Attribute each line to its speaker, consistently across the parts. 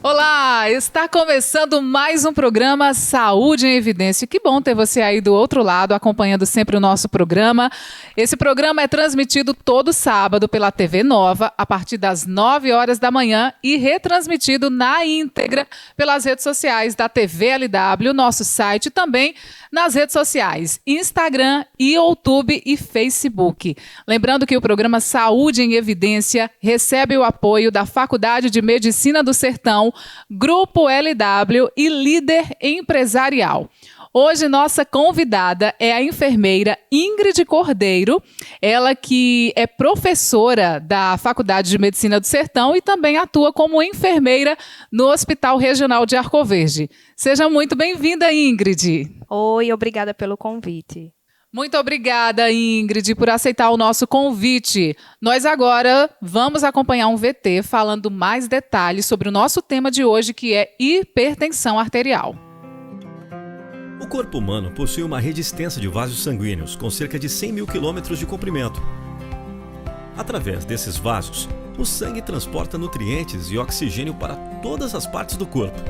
Speaker 1: Olá, está começando mais um programa Saúde em Evidência. Que bom ter você aí do outro lado, acompanhando sempre o nosso programa. Esse programa é transmitido todo sábado pela TV Nova, a partir das 9 horas da manhã e retransmitido na íntegra pelas redes sociais da TV LW, nosso site também nas redes sociais, Instagram, YouTube e Facebook. Lembrando que o programa Saúde em Evidência recebe o apoio da Faculdade de Medicina do Sertão, Grupo LW e Líder Empresarial. Hoje, nossa convidada é a enfermeira Ingrid Cordeiro, ela que é professora da Faculdade de Medicina do Sertão e também atua como enfermeira no Hospital Regional de Arcoverde. Seja muito bem-vinda, Ingrid.
Speaker 2: Oi, obrigada pelo convite.
Speaker 1: Muito obrigada, Ingrid, por aceitar o nosso convite. Nós agora vamos acompanhar um VT falando mais detalhes sobre o nosso tema de hoje, que é hipertensão arterial.
Speaker 3: O corpo humano possui uma rede extensa de vasos sanguíneos, com cerca de 100 mil quilômetros de comprimento. Através desses vasos, o sangue transporta nutrientes e oxigênio para todas as partes do corpo.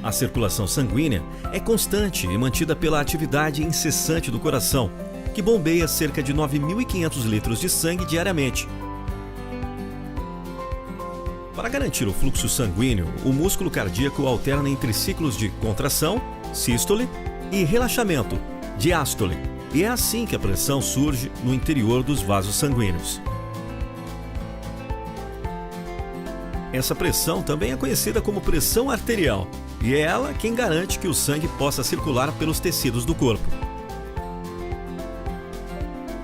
Speaker 3: A circulação sanguínea é constante e mantida pela atividade incessante do coração, que bombeia cerca de 9.500 litros de sangue diariamente. Para garantir o fluxo sanguíneo, o músculo cardíaco alterna entre ciclos de contração, sístole, e relaxamento, diástole, e é assim que a pressão surge no interior dos vasos sanguíneos. Essa pressão também é conhecida como pressão arterial, e é ela quem garante que o sangue possa circular pelos tecidos do corpo.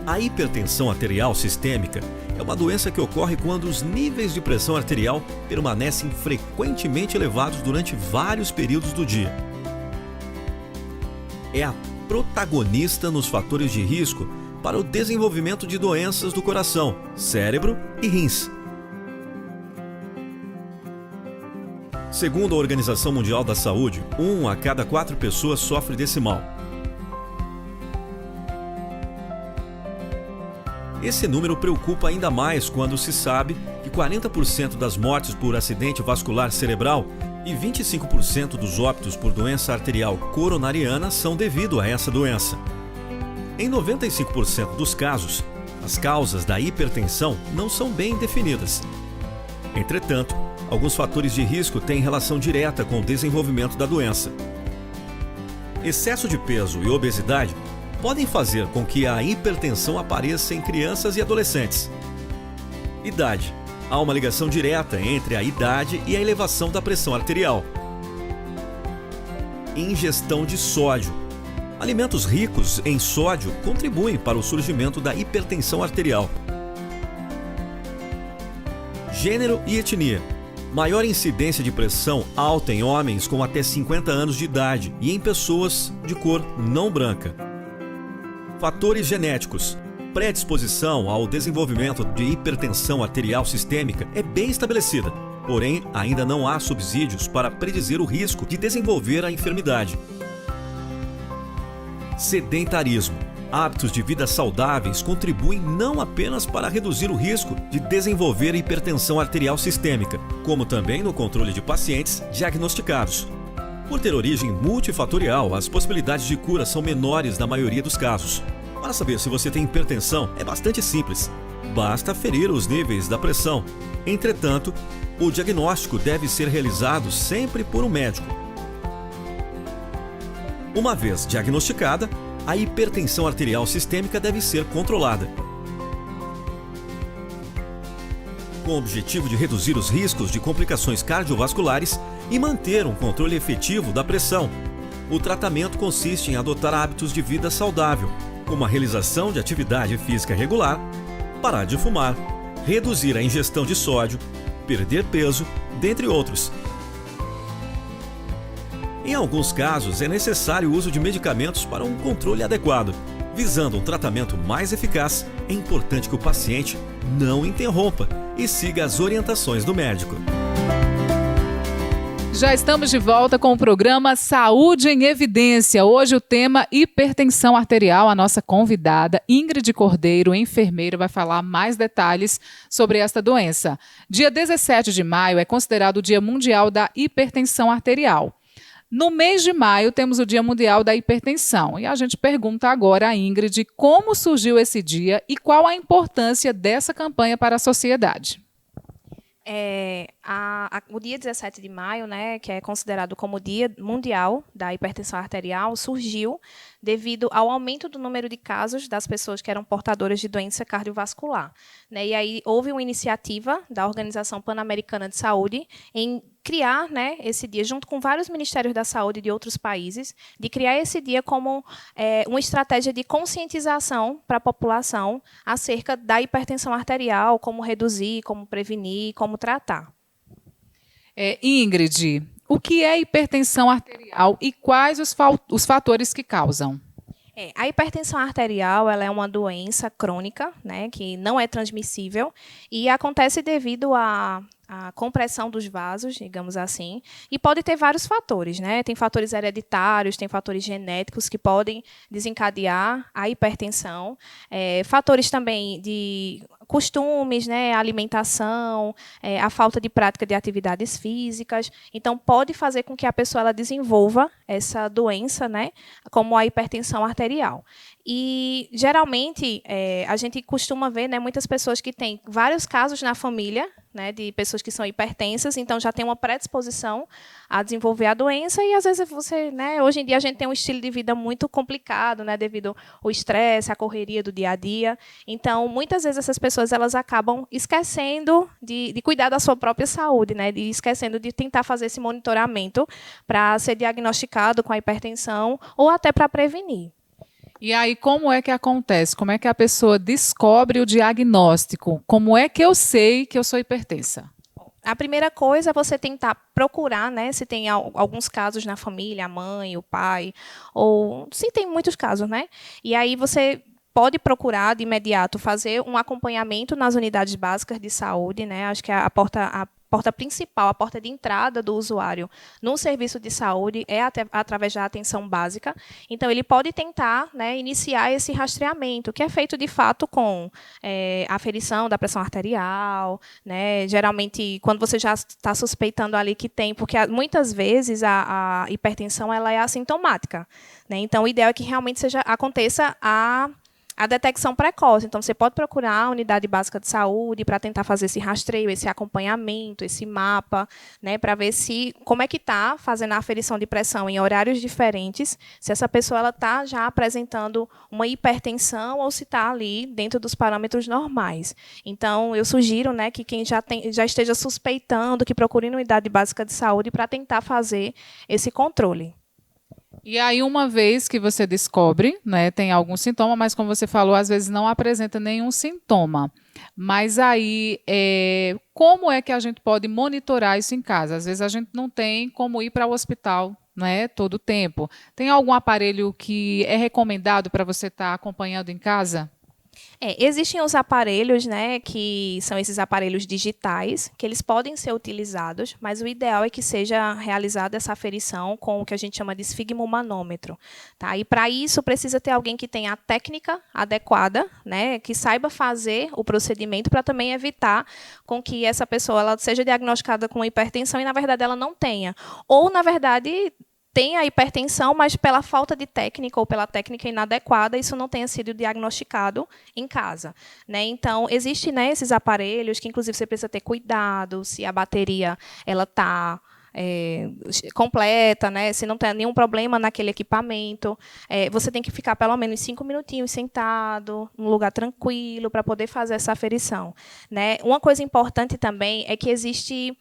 Speaker 3: A hipertensão arterial sistêmica é uma doença que ocorre quando os níveis de pressão arterial permanecem frequentemente elevados durante vários períodos do dia. É a protagonista nos fatores de risco para o desenvolvimento de doenças do coração, cérebro e rins. Segundo a Organização Mundial da Saúde, 1 a cada 4 pessoas sofre desse mal. Esse número preocupa ainda mais quando se sabe que 40% das mortes por acidente vascular cerebral e 25% dos óbitos por doença arterial coronariana são devido a essa doença. Em 95% dos casos, as causas da hipertensão não são bem definidas. Entretanto, alguns fatores de risco têm relação direta com o desenvolvimento da doença. Excesso de peso e obesidade podem fazer com que a hipertensão apareça em crianças e adolescentes. Idade. Há uma ligação direta entre a idade e a elevação da pressão arterial. Ingestão de sódio. Alimentos ricos em sódio contribuem para o surgimento da hipertensão arterial. Gênero e etnia. Maior incidência de pressão alta em homens com até 50 anos de idade e em pessoas de cor não branca. Fatores genéticos. Predisposição ao desenvolvimento de hipertensão arterial sistêmica é bem estabelecida, porém ainda não há subsídios para predizer o risco de desenvolver a enfermidade. Sedentarismo. Hábitos de vida saudáveis contribuem não apenas para reduzir o risco de desenvolver hipertensão arterial sistêmica, como também no controle de pacientes diagnosticados. Por ter origem multifatorial, as possibilidades de cura são menores na maioria dos casos. Para saber se você tem hipertensão, é bastante simples. Basta aferir os níveis da pressão. Entretanto, o diagnóstico deve ser realizado sempre por um médico. Uma vez diagnosticada, a hipertensão arterial sistêmica deve ser controlada. Com o objetivo de reduzir os riscos de complicações cardiovasculares e manter um controle efetivo da pressão, o tratamento consiste em adotar hábitos de vida saudável, como a realização de atividade física regular, parar de fumar, reduzir a ingestão de sódio, perder peso, dentre outros. Em alguns casos, é necessário o uso de medicamentos para um controle adequado. Visando um tratamento mais eficaz, é importante que o paciente não interrompa e siga as orientações do médico.
Speaker 1: Já estamos de volta com o programa Saúde em Evidência. Hoje o tema hipertensão arterial. A nossa convidada, Ingrid Cordeiro, enfermeira, vai falar mais detalhes sobre esta doença. Dia 17 de maio é considerado o Dia Mundial da Hipertensão Arterial. No mês de maio temos o Dia Mundial da Hipertensão. E a gente pergunta agora a Ingrid como surgiu esse dia e qual a importância dessa campanha para a sociedade.
Speaker 2: O dia 17 de maio, né, que é considerado como o Dia Mundial da Hipertensão Arterial, surgiu devido ao aumento do número de casos das pessoas que eram portadoras de doença cardiovascular, né? E aí houve uma iniciativa da Organização Pan-Americana de Saúde em criar, né, esse dia, junto com vários ministérios da saúde de outros países, de criar esse dia como uma estratégia de conscientização para a população acerca da hipertensão arterial, como reduzir, como prevenir, como tratar.
Speaker 1: Ingrid, o que é hipertensão arterial e quais os fatores que causam?
Speaker 2: A hipertensão arterial ela é uma doença crônica, né, que não é transmissível e acontece devido à compressão dos vasos, digamos assim, e pode ter vários fatores, né? Tem fatores hereditários, tem fatores genéticos que podem desencadear a hipertensão, fatores também de costumes, né, alimentação, a falta de prática de atividades físicas. Então, pode fazer com que a pessoa ela desenvolva essa doença, né, como a hipertensão arterial. E, geralmente, a gente costuma ver, né, muitas pessoas que têm vários casos na família, né, de pessoas que são hipertensas, então já tem uma predisposição a desenvolver a doença e, às vezes, hoje em dia a gente tem um estilo de vida muito complicado, né, devido ao estresse, à correria do dia a dia. Então, muitas vezes essas pessoas elas acabam esquecendo de cuidar da sua própria saúde, né, esquecendo de tentar fazer esse monitoramento para ser diagnosticado com a hipertensão ou até para prevenir.
Speaker 1: E aí, como é que acontece? Como é que a pessoa descobre o diagnóstico? Como é que eu sei que eu sou hipertensa?
Speaker 2: A primeira coisa é você tentar procurar, né, se tem alguns casos na família, a mãe, o pai, ou se tem muitos casos, né? E aí você pode procurar de imediato fazer um acompanhamento nas unidades básicas de saúde, né? Acho que a porta principal, a porta de entrada do usuário no serviço de saúde é através da atenção básica. Então, ele pode tentar, né, iniciar esse rastreamento, que é feito, de fato, com aferição da pressão arterial, né? Geralmente, quando você já está suspeitando ali que tem, porque muitas vezes a hipertensão ela é assintomática, né? Então, o ideal é que realmente aconteça a detecção precoce. Então, você pode procurar a unidade básica de saúde para tentar fazer esse rastreio, esse acompanhamento, esse mapa, né, para ver como é que está fazendo a aferição de pressão em horários diferentes, se essa pessoa está já apresentando uma hipertensão ou se está ali dentro dos parâmetros normais. Então, eu sugiro, né, que quem já esteja suspeitando, que procure uma unidade básica de saúde para tentar fazer esse controle.
Speaker 1: E aí, uma vez que você descobre, né, tem algum sintoma, mas como você falou, às vezes não apresenta nenhum sintoma. Mas aí, como é que a gente pode monitorar isso em casa? Às vezes a gente não tem como ir para o hospital, né, todo o tempo. Tem algum aparelho que é recomendado para você estar acompanhando em casa?
Speaker 2: Existem os aparelhos, né, que são esses aparelhos digitais, que eles podem ser utilizados, mas o ideal é que seja realizada essa aferição com o que a gente chama de esfigmomanômetro. Tá? E, para isso, precisa ter alguém que tenha a técnica adequada, né, que saiba fazer o procedimento para também evitar com que essa pessoa ela seja diagnosticada com hipertensão e, na verdade, ela não tenha. Ou, na verdade, tem a hipertensão, mas pela falta de técnica ou pela técnica inadequada, isso não tenha sido diagnosticado em casa, né? Então, existem, né, esses aparelhos que, inclusive, você precisa ter cuidado se a bateria ela está completa, né? Se não tem nenhum problema naquele equipamento. Você tem que ficar pelo menos 5 minutinhos sentado, num lugar tranquilo, para poder fazer essa aferição, né? Uma coisa importante também é que existe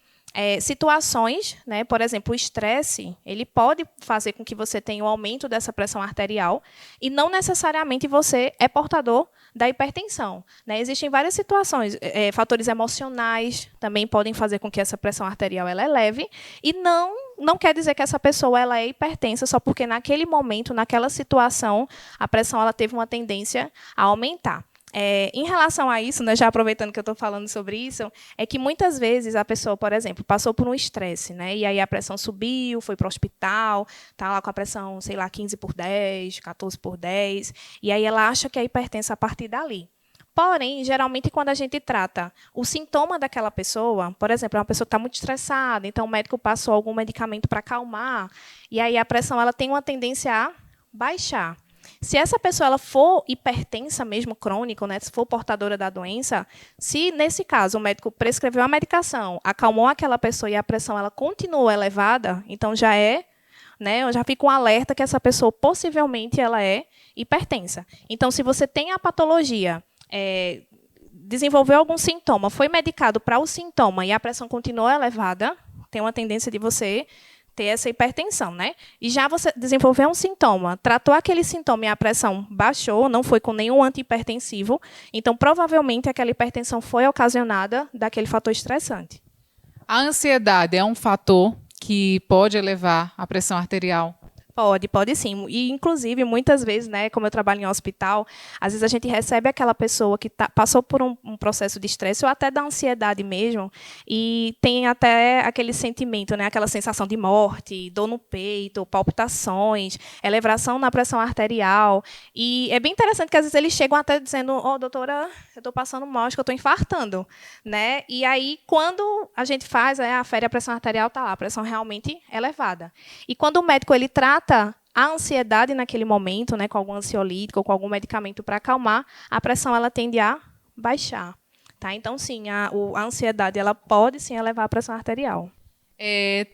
Speaker 2: situações, né, por exemplo, o estresse, ele pode fazer com que você tenha um aumento dessa pressão arterial e não necessariamente você é portador da hipertensão, né? Existem várias situações, fatores emocionais também podem fazer com que essa pressão arterial ela eleve e não quer dizer que essa pessoa ela é hipertensa só porque naquele momento, naquela situação, a pressão ela teve uma tendência a aumentar. Em relação a isso, né, já aproveitando que eu estou falando sobre isso, é que muitas vezes a pessoa, por exemplo, passou por um estresse, né, e aí a pressão subiu, foi para o hospital, está lá com a pressão, sei lá, 15/10, 14/10, e aí ela acha que é hipertensa a partir dali. Porém, geralmente, quando a gente trata o sintoma daquela pessoa, por exemplo, é uma pessoa que está muito estressada, então o médico passou algum medicamento para acalmar, e aí a pressão ela tem uma tendência a baixar. Se essa pessoa ela for hipertensa mesmo, crônica, né, se for portadora da doença, se, nesse caso, o médico prescreveu a medicação, acalmou aquela pessoa e a pressão ela continuou elevada, então já é, né, já fica um alerta que essa pessoa possivelmente ela é hipertensa. Então, se você tem a patologia, desenvolveu algum sintoma, foi medicado para o sintoma e a pressão continuou elevada, tem uma tendência de você ter essa hipertensão, né? E já você desenvolveu um sintoma, tratou aquele sintoma e a pressão baixou, não foi com nenhum antihipertensivo, então provavelmente aquela hipertensão foi ocasionada daquele fator estressante.
Speaker 1: A ansiedade é um fator que pode elevar a pressão arterial?
Speaker 2: Pode sim. E, inclusive, muitas vezes, né, como eu trabalho em hospital, às vezes a gente recebe aquela pessoa que passou por um processo de estresse ou até da ansiedade mesmo, e tem até aquele sentimento, né, aquela sensação de morte, dor no peito, palpitações, elevação na pressão arterial. E é bem interessante que, às vezes, eles chegam até dizendo, doutora, eu estou passando mal, acho que eu estou infartando. Né? E aí, quando a gente faz, afere a pressão arterial, está lá, a pressão realmente elevada. E quando o médico ele trata a ansiedade naquele momento, né, com algum ansiolítico ou com algum medicamento para acalmar, a pressão ela tende a baixar. Tá? Então, sim, a ansiedade ela pode sim elevar a pressão arterial.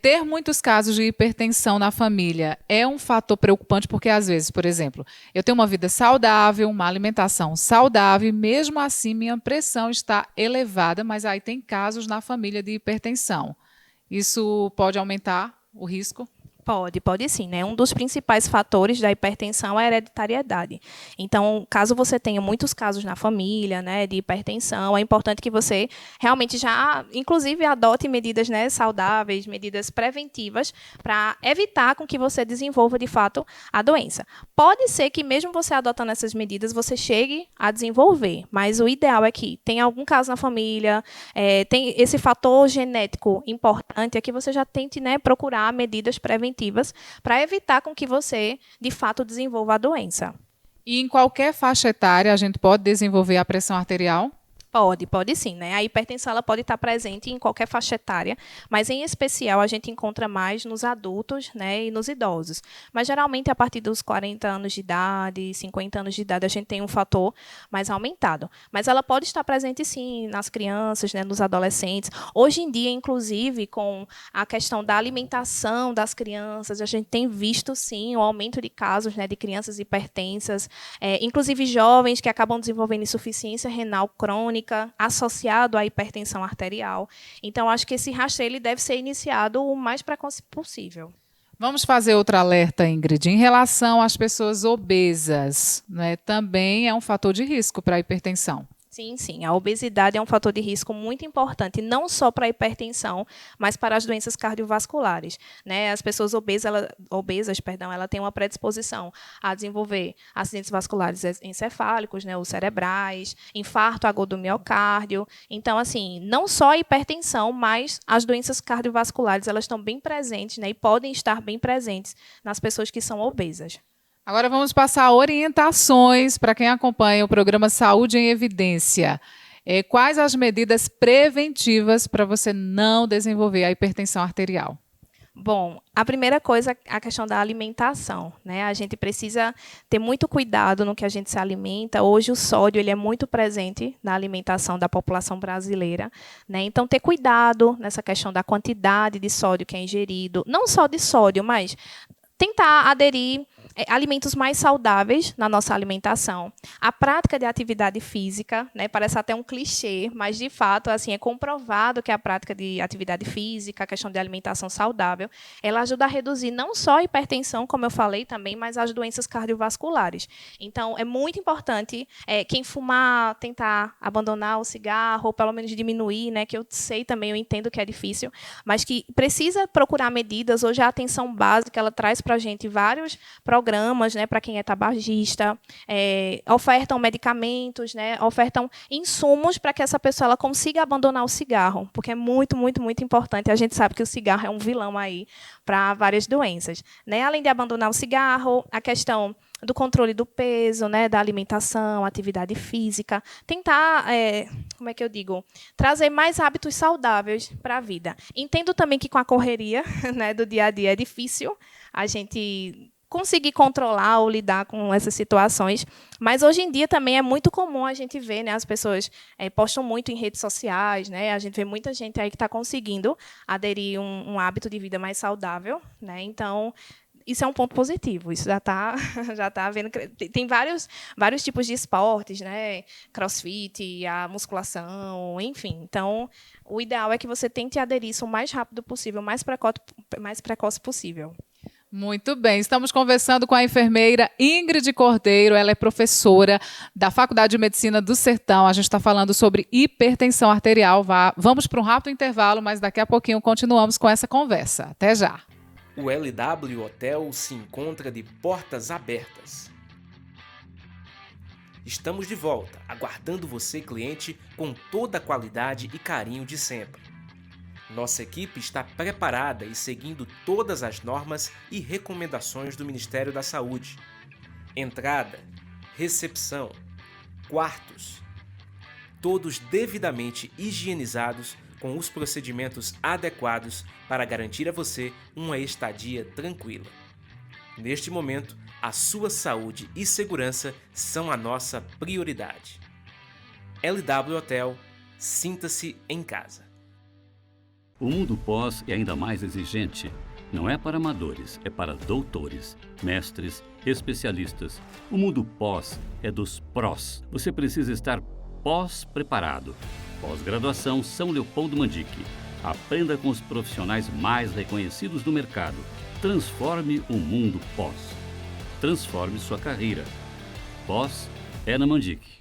Speaker 1: Ter muitos casos de hipertensão na família é um fator preocupante porque, às vezes, por exemplo, eu tenho uma vida saudável, uma alimentação saudável, e mesmo assim minha pressão está elevada, mas aí tem casos na família de hipertensão. Isso pode aumentar o risco?
Speaker 2: Pode sim, né? Um dos principais fatores da hipertensão é a hereditariedade. Então, caso você tenha muitos casos na família, né, de hipertensão, é importante que você realmente já, inclusive, adote medidas, né, saudáveis, medidas preventivas, para evitar com que você desenvolva, de fato, a doença. Pode ser que, mesmo você adotando essas medidas, você chegue a desenvolver, mas o ideal é que tenha algum caso na família, tem esse fator genético importante, é que você já tente, né, procurar medidas preventivas para evitar com que você, de fato, desenvolva a doença.
Speaker 1: E em qualquer faixa etária a gente pode desenvolver a pressão arterial?
Speaker 2: Pode sim, né? A hipertensão ela pode estar presente em qualquer faixa etária, mas em especial a gente encontra mais nos adultos, né, e nos idosos. Mas geralmente a partir dos 40 anos de idade, 50 anos de idade, a gente tem um fator mais aumentado. Mas ela pode estar presente sim nas crianças, né, nos adolescentes. Hoje em dia, inclusive, com a questão da alimentação das crianças, a gente tem visto sim o aumento de casos, né, de crianças hipertensas, inclusive jovens que acabam desenvolvendo insuficiência renal crônica, associado à hipertensão arterial. Então, acho que esse rastreio ele deve ser iniciado o mais precoce possível.
Speaker 1: Vamos fazer outro alerta, Ingrid, em relação às pessoas obesas, né? Também é um fator de risco para a hipertensão.
Speaker 2: Sim. A obesidade é um fator de risco muito importante, não só para a hipertensão, mas para as doenças cardiovasculares. Né? As pessoas obesas, ela têm uma predisposição a desenvolver acidentes vasculares encefálicos, né, ou cerebrais, infarto agudo do miocárdio. Então, assim, não só a hipertensão, mas as doenças cardiovasculares, elas estão bem presentes, né, e podem estar bem presentes nas pessoas que são obesas.
Speaker 1: Agora vamos passar orientações para quem acompanha o programa Saúde em Evidência. Quais as medidas preventivas para você não desenvolver a hipertensão arterial?
Speaker 2: Bom, a primeira coisa é a questão da alimentação, né? A gente precisa ter muito cuidado no que a gente se alimenta. Hoje o sódio ele é muito presente na alimentação da população brasileira, né? Então ter cuidado nessa questão da quantidade de sódio que é ingerido, não só de sódio, mas tentar aderir alimentos mais saudáveis na nossa alimentação. A prática de atividade física, né, parece até um clichê, mas, de fato, assim, é comprovado que a prática de atividade física, a questão de alimentação saudável, ela ajuda a reduzir não só a hipertensão, como eu falei também, mas as doenças cardiovasculares. Então, é muito importante quem fumar, tentar abandonar o cigarro, ou pelo menos diminuir, né, que eu sei também, eu entendo que é difícil, mas que precisa procurar medidas. Hoje, a atenção básica, ela traz para a gente vários programas programas, né, para quem é tabagista, ofertam medicamentos, né, ofertam insumos para que essa pessoa ela consiga abandonar o cigarro, porque é muito, muito, muito importante. A gente sabe que o cigarro é um vilão aí para várias doenças, né? Além de abandonar o cigarro, a questão do controle do peso, né, da alimentação, atividade física, tentar, como é que eu digo, trazer mais hábitos saudáveis para a vida. Entendo também que com a correria, né, do dia a dia é difícil a gente conseguir controlar ou lidar com essas situações, mas hoje em dia também é muito comum a gente ver, né, as pessoas postam muito em redes sociais, né, a gente vê muita gente aí que está conseguindo aderir um hábito de vida mais saudável, né, então isso é um ponto positivo. Isso já está vendo. Tem vários tipos de esportes, né? CrossFit, a musculação, enfim. Então, o ideal é que você tente aderir isso o mais rápido possível, mais precoce possível.
Speaker 1: Muito bem, estamos conversando com a enfermeira Ingrid Cordeiro, ela é professora da Faculdade de Medicina do Sertão. A gente está falando sobre hipertensão arterial. Vamos para um rápido intervalo, mas daqui a pouquinho continuamos com essa conversa. Até já.
Speaker 4: O LW Hotel se encontra de portas abertas. Estamos de volta, aguardando você, cliente, com toda a qualidade e carinho de sempre. Nossa equipe está preparada e seguindo todas as normas e recomendações do Ministério da Saúde. Entrada, recepção, quartos, todos devidamente higienizados com os procedimentos adequados para garantir a você uma estadia tranquila. Neste momento, a sua saúde e segurança são a nossa prioridade. LW Hotel, sinta-se em casa.
Speaker 5: O mundo pós é ainda mais exigente. Não é para amadores, é para doutores, mestres, especialistas. O mundo pós é dos prós. Você precisa estar pós-preparado. Pós-graduação São Leopoldo Mandique. Aprenda com os profissionais mais reconhecidos do mercado. Transforme o mundo pós. Transforme sua carreira. Pós é na Mandique.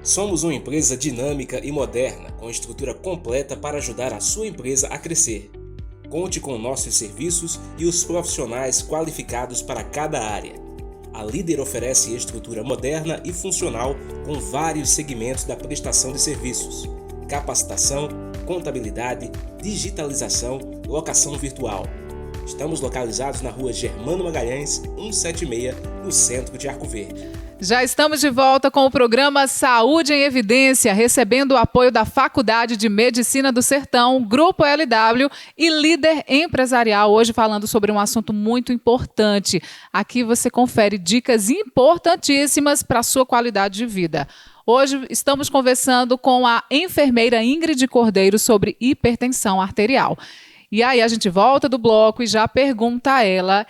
Speaker 4: Somos uma empresa dinâmica e moderna, com estrutura completa para ajudar a sua empresa a crescer. Conte com nossos serviços e os profissionais qualificados para cada área. A Líder oferece estrutura moderna e funcional com vários segmentos da prestação de serviços: capacitação, contabilidade, digitalização, locação virtual. Estamos localizados na rua Germano Magalhães, 176, no centro de Arco Verde.
Speaker 1: Já estamos de volta com o programa Saúde em Evidência, recebendo o apoio da Faculdade de Medicina do Sertão, Grupo LW e Líder Empresarial. Hoje falando sobre um assunto muito importante. Aqui você confere dicas importantíssimas para a sua qualidade de vida. Hoje estamos conversando com a enfermeira Ingrid Cordeiro sobre hipertensão arterial. E aí a gente volta do bloco e já pergunta a ela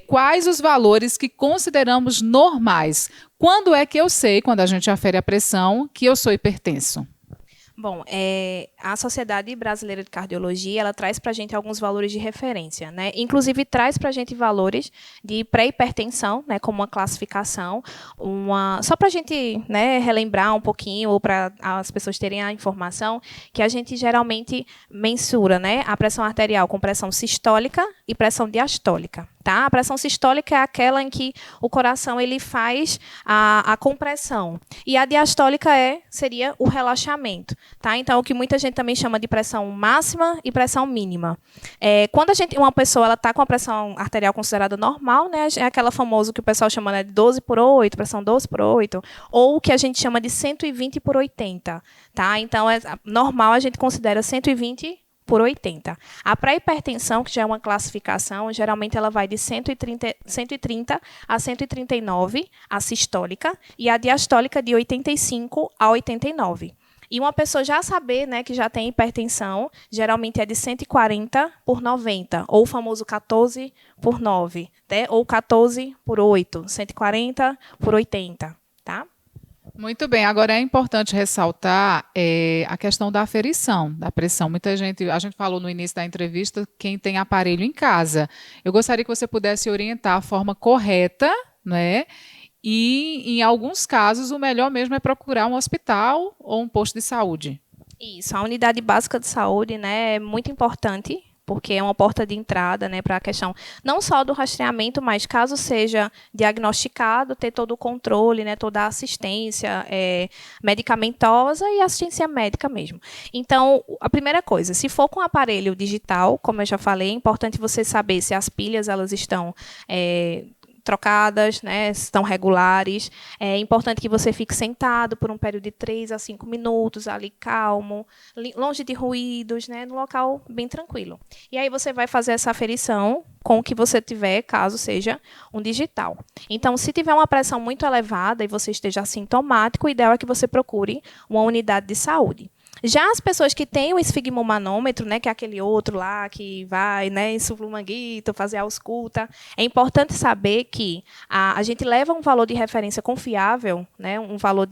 Speaker 1: quais os valores que consideramos normais. Quando é que eu sei, quando a gente afere a pressão, que eu sou hipertenso?
Speaker 2: Bom, a Sociedade Brasileira de Cardiologia, ela traz para a gente alguns valores de referência, né? Inclusive, traz para a gente valores de pré-hipertensão, né, como uma classificação, só para a gente, né, relembrar um pouquinho, ou para as pessoas terem a informação, que a gente geralmente mensura, né, a pressão arterial com pressão sistólica e pressão diastólica. Tá? A pressão sistólica é aquela em que o coração ele faz a compressão. E a diastólica seria o relaxamento. Tá? Então, o que muita gente também chama de pressão máxima e pressão mínima. Quando uma pessoa está com a pressão arterial considerada normal, né, é aquela famosa que o pessoal chama, né, de 12/8, pressão 12/8, ou o que a gente chama de 120/80. Tá? Então, normal a gente considera 120/80. A pré-hipertensão, que já é uma classificação, geralmente ela vai de 130 a 139, a sistólica, e a diastólica de 85 a 89. E uma pessoa já saber, né, que já tem hipertensão, geralmente é de 140/90, ou o famoso 14/9, né, ou 14/8, 140/80, tá?
Speaker 1: Muito bem, agora é importante ressaltar a questão da aferição, da pressão. Muita gente, a gente falou no início da entrevista, quem tem aparelho em casa. Eu gostaria que você pudesse orientar a forma correta, né? E, em alguns casos, o melhor mesmo é procurar um hospital ou um posto de saúde.
Speaker 2: Isso, a unidade básica de saúde, né, é muito importante, porque é uma porta de entrada, né, para a questão não só do rastreamento, mas caso seja diagnosticado, ter todo o controle, né, toda a assistência medicamentosa e assistência médica mesmo. Então, a primeira coisa, se for com aparelho digital, como eu já falei, é importante você saber se as pilhas elas estão trocadas, né, estão regulares. É importante que você fique sentado por um período de 3 a 5 minutos, ali calmo, longe de ruídos, né, num local bem tranquilo. E aí você vai fazer essa aferição com o que você tiver, caso seja um digital. Então, se tiver uma pressão muito elevada e você esteja assintomático, o ideal é que você procure uma unidade de saúde. Já as pessoas que têm o esfigmomanômetro, né, que é aquele outro lá que vai, né, insufla o manguito, fazer a ausculta, é importante saber que a gente leva um valor de referência confiável, né, um valor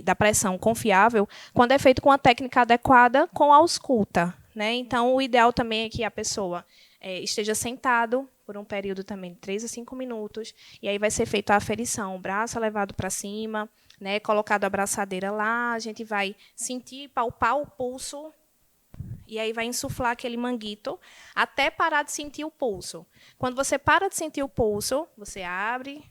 Speaker 2: da pressão confiável, quando é feito com a técnica adequada com a ausculta. Né? Então, o ideal também é que a pessoa esteja sentado por um período também de 3 a 5 minutos, e aí vai ser feita a aferição, o braço levado para cima, né, colocado a braçadeira lá, a gente vai sentir, palpar o pulso, e aí vai insuflar aquele manguito até parar de sentir o pulso. Quando você para de sentir o pulso, você abre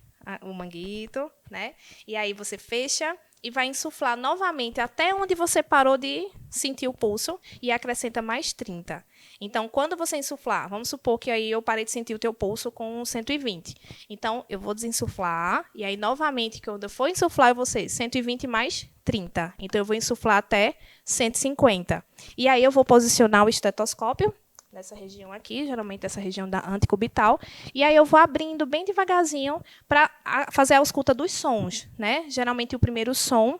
Speaker 2: o manguito, né, e aí você fecha e vai insuflar novamente até onde você parou de sentir o pulso e acrescenta mais 30. Então, quando você insuflar, vamos supor que aí eu parei de sentir o teu pulso com 120. Então, eu vou desinsuflar e aí, novamente, quando eu for insuflar, eu vou ser 120 mais 30. Então, eu vou insuflar até 150. E aí, eu vou posicionar o estetoscópio nessa região aqui, geralmente essa região da antecubital, e aí eu vou abrindo bem devagarzinho para fazer a ausculta dos sons, né? Geralmente o primeiro som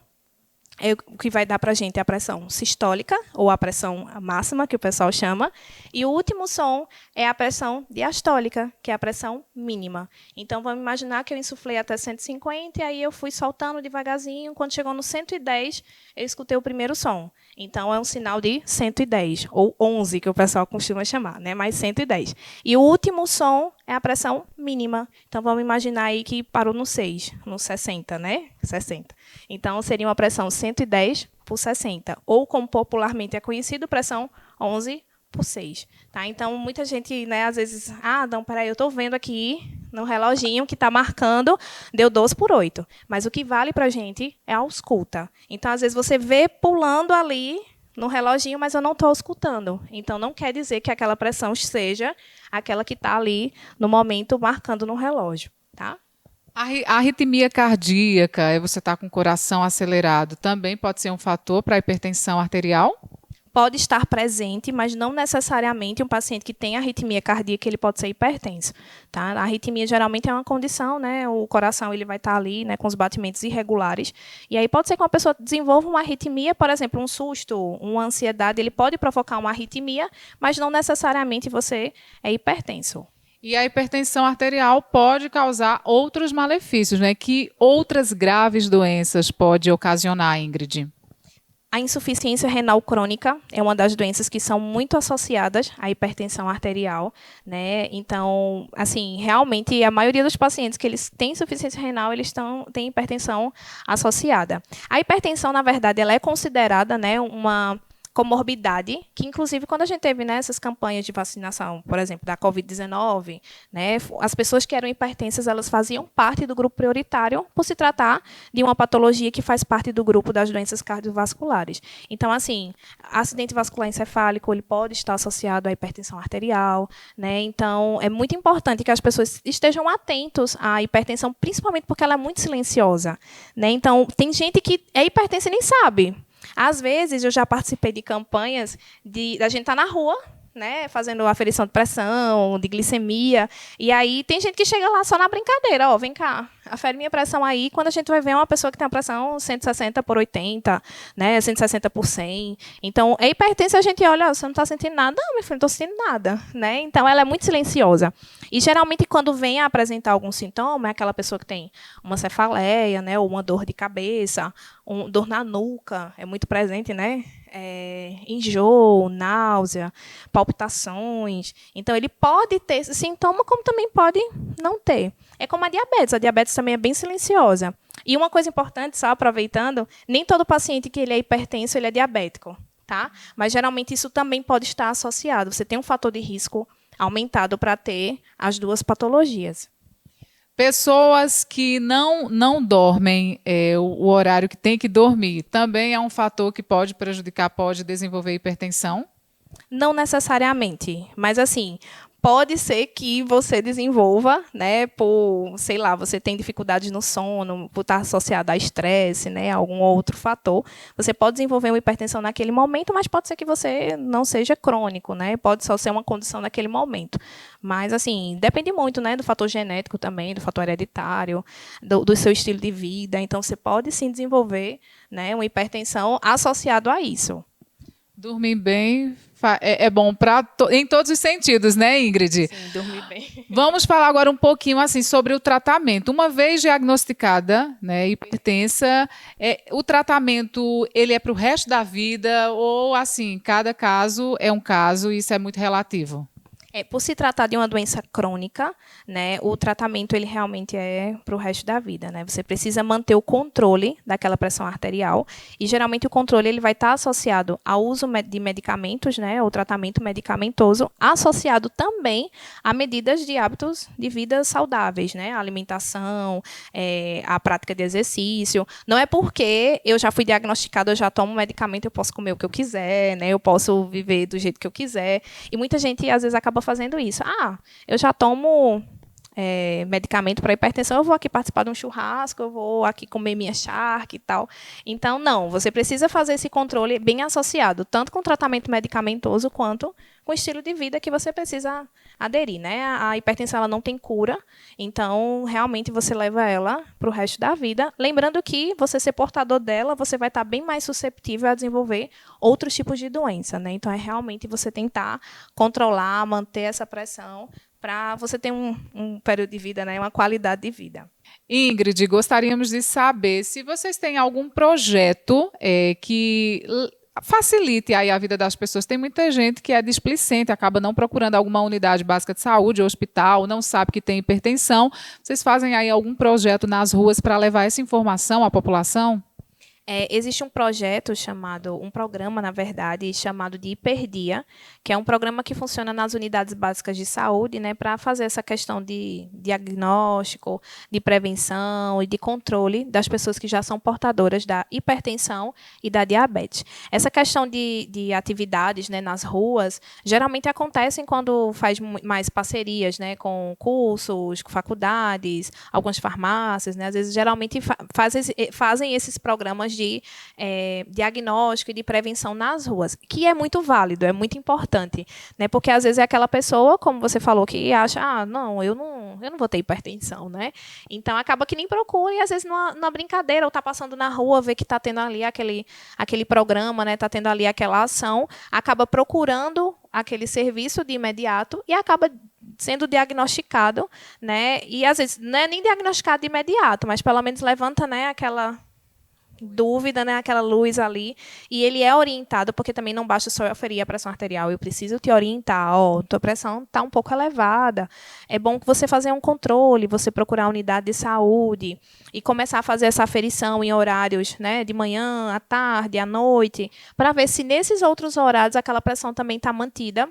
Speaker 2: o que vai dar para a gente é a pressão sistólica, ou a pressão máxima, que o pessoal chama, e o último som é a pressão diastólica, que é a pressão mínima. Então, vamos imaginar que eu insuflei até 150, e aí eu fui soltando devagarzinho, quando chegou no 110, eu escutei o primeiro som. Então, é um sinal de 110, ou 11, que o pessoal costuma chamar, né? Mais 110. E o último som é a pressão mínima. Então, vamos imaginar aí que parou no 6, no 60, né? 60. Então, seria uma pressão 110 por 60, ou como popularmente é conhecido, pressão 11 por 6. Tá? Então, muita gente, né, às vezes, não, peraí, eu estou vendo aqui no reloginho que está marcando, deu 12 por 8. Mas o que vale para a gente é a ausculta. Então, às vezes, você vê pulando ali no reloginho, mas eu não estou auscultando. Então, não quer dizer que aquela pressão seja aquela que está ali no momento marcando no relógio. Tá?
Speaker 1: A arritmia cardíaca, você está com o coração acelerado, também pode ser um fator para a hipertensão arterial?
Speaker 2: Pode estar presente, mas não necessariamente um paciente que tem arritmia cardíaca ele pode ser hipertenso. Tá? A arritmia geralmente é uma condição, né? O coração ele vai estar ali, né, com os batimentos irregulares. E aí pode ser que uma pessoa desenvolva uma arritmia, por exemplo, um susto, uma ansiedade, ele pode provocar uma arritmia, mas não necessariamente você é hipertenso.
Speaker 1: E a hipertensão arterial pode causar outros malefícios, né? Que outras graves doenças pode ocasionar, Ingrid?
Speaker 2: A insuficiência renal crônica é uma das doenças que são muito associadas à hipertensão arterial, né? Então, assim, realmente a maioria dos pacientes que eles têm insuficiência renal, eles têm hipertensão associada. A hipertensão, na verdade, ela é considerada, né, uma comorbidade, que inclusive quando a gente teve, né, essas campanhas de vacinação, por exemplo, da Covid-19, né, as pessoas que eram hipertensas, elas faziam parte do grupo prioritário por se tratar de uma patologia que faz parte do grupo das doenças cardiovasculares. Então, assim, acidente vascular encefálico, ele pode estar associado à hipertensão arterial, né? Então, é muito importante que as pessoas estejam atentos à hipertensão, principalmente porque ela é muito silenciosa, né? Então, tem gente que é hipertensa e nem sabe. Às vezes, eu já participei de campanhas da gente estar na rua, né, fazendo aferição de pressão, de glicemia, e aí tem gente que chega lá só na brincadeira, vem cá, afere minha pressão aí, quando a gente vai ver uma pessoa que tem a pressão 160 por 80, né, 160 por 100. Então, a hipertensão, a gente olha, você não está sentindo nada? Não, meu filho, não estou sentindo nada, né? Então, ela é muito silenciosa. E, geralmente, quando vem a apresentar algum sintoma, é aquela pessoa que tem uma cefaleia, né, ou uma dor de cabeça, dor na nuca, é muito presente, né? Enjoo, náusea, palpitações. Então, ele pode ter esse sintoma, como também pode não ter. É como a diabetes também é bem silenciosa. E uma coisa importante, só aproveitando, nem todo paciente que ele é hipertenso, ele é diabético. tá? Mas geralmente isso também pode estar associado. Você tem um fator de risco aumentado para ter as duas patologias.
Speaker 1: Pessoas que não dormem o horário que tem que dormir, também é um fator que pode prejudicar, pode desenvolver hipertensão?
Speaker 2: Não necessariamente, mas assim, pode ser que você desenvolva, né, por, sei lá, você tem dificuldades no sono, por estar associado a estresse, né, a algum outro fator. Você pode desenvolver uma hipertensão naquele momento, mas pode ser que você não seja crônico, né? Pode só ser uma condição naquele momento. Mas assim, depende muito, né, do fator genético também, do fator hereditário, do seu estilo de vida. Então você pode sim desenvolver, né, uma hipertensão associado a isso.
Speaker 1: Dormir bem é bom em todos os sentidos, né, Ingrid?
Speaker 2: Sim, dormir bem.
Speaker 1: Vamos falar agora um pouquinho assim sobre o tratamento. Uma vez diagnosticada, né, hipertensa, o tratamento ele é para o resto da vida ou assim, cada caso é um caso e isso é muito relativo?
Speaker 2: Por se tratar de uma doença crônica, né, o tratamento ele realmente é para o resto da vida, né? Você precisa manter o controle daquela pressão arterial e geralmente o controle ele vai estar associado ao uso de medicamentos, né, o tratamento medicamentoso, associado também a medidas de hábitos de vida saudáveis, né, a alimentação, a prática de exercício. Não é porque eu já fui diagnosticada, eu já tomo medicamento, eu posso comer o que eu quiser, né, eu posso viver do jeito que eu quiser. E muita gente às vezes acaba fazendo isso. Eu já tomo medicamento para hipertensão, eu vou aqui participar de um churrasco, eu vou aqui comer minha charque e tal. Então, não, você precisa fazer esse controle bem associado, tanto com o tratamento medicamentoso, quanto com o estilo de vida que você precisa aderir, né? A hipertensão ela não tem cura, então, realmente, você leva ela para o resto da vida. Lembrando que você ser portador dela, você vai estar bem mais susceptível a desenvolver outros tipos de doença, né? Então, é realmente você tentar controlar, manter essa pressão, para você ter um período de vida, né, uma qualidade de vida.
Speaker 1: Ingrid, gostaríamos de saber se vocês têm algum projeto que facilite aí a vida das pessoas. Tem muita gente que é displicente, acaba não procurando alguma unidade básica de saúde, hospital, não sabe que tem hipertensão. Vocês fazem aí algum projeto nas ruas para levar essa informação à população?
Speaker 2: Existe um projeto um programa, na verdade, chamado de Hiperdia, que é um programa que funciona nas unidades básicas de saúde, né, para fazer essa questão de diagnóstico, de prevenção e de controle das pessoas que já são portadoras da hipertensão e da diabetes. Essa questão de atividades, né, nas ruas, geralmente acontecem quando faz mais parcerias, né, com cursos, com faculdades, algumas farmácias, né, às vezes geralmente fazem esses programas de diagnóstico e de prevenção nas ruas, que é muito válido, é muito importante, né? Porque às vezes é aquela pessoa, como você falou, que acha, não, eu não vou ter hipertensão, né? Então acaba que nem procura e às vezes na brincadeira ou está passando na rua, vê que está tendo ali aquele programa, né? Está tendo ali aquela ação, acaba procurando aquele serviço de imediato e acaba sendo diagnosticado, né? E às vezes não é nem diagnosticado de imediato, mas pelo menos levanta, né, aquela dúvida, né, aquela luz ali, e ele é orientado, porque também não basta só eu aferir a pressão arterial, eu preciso te orientar, tua pressão está um pouco elevada, é bom que você fazer um controle, você procurar a unidade de saúde e começar a fazer essa aferição em horários, né, de manhã, à tarde, à noite, para ver se nesses outros horários aquela pressão também está mantida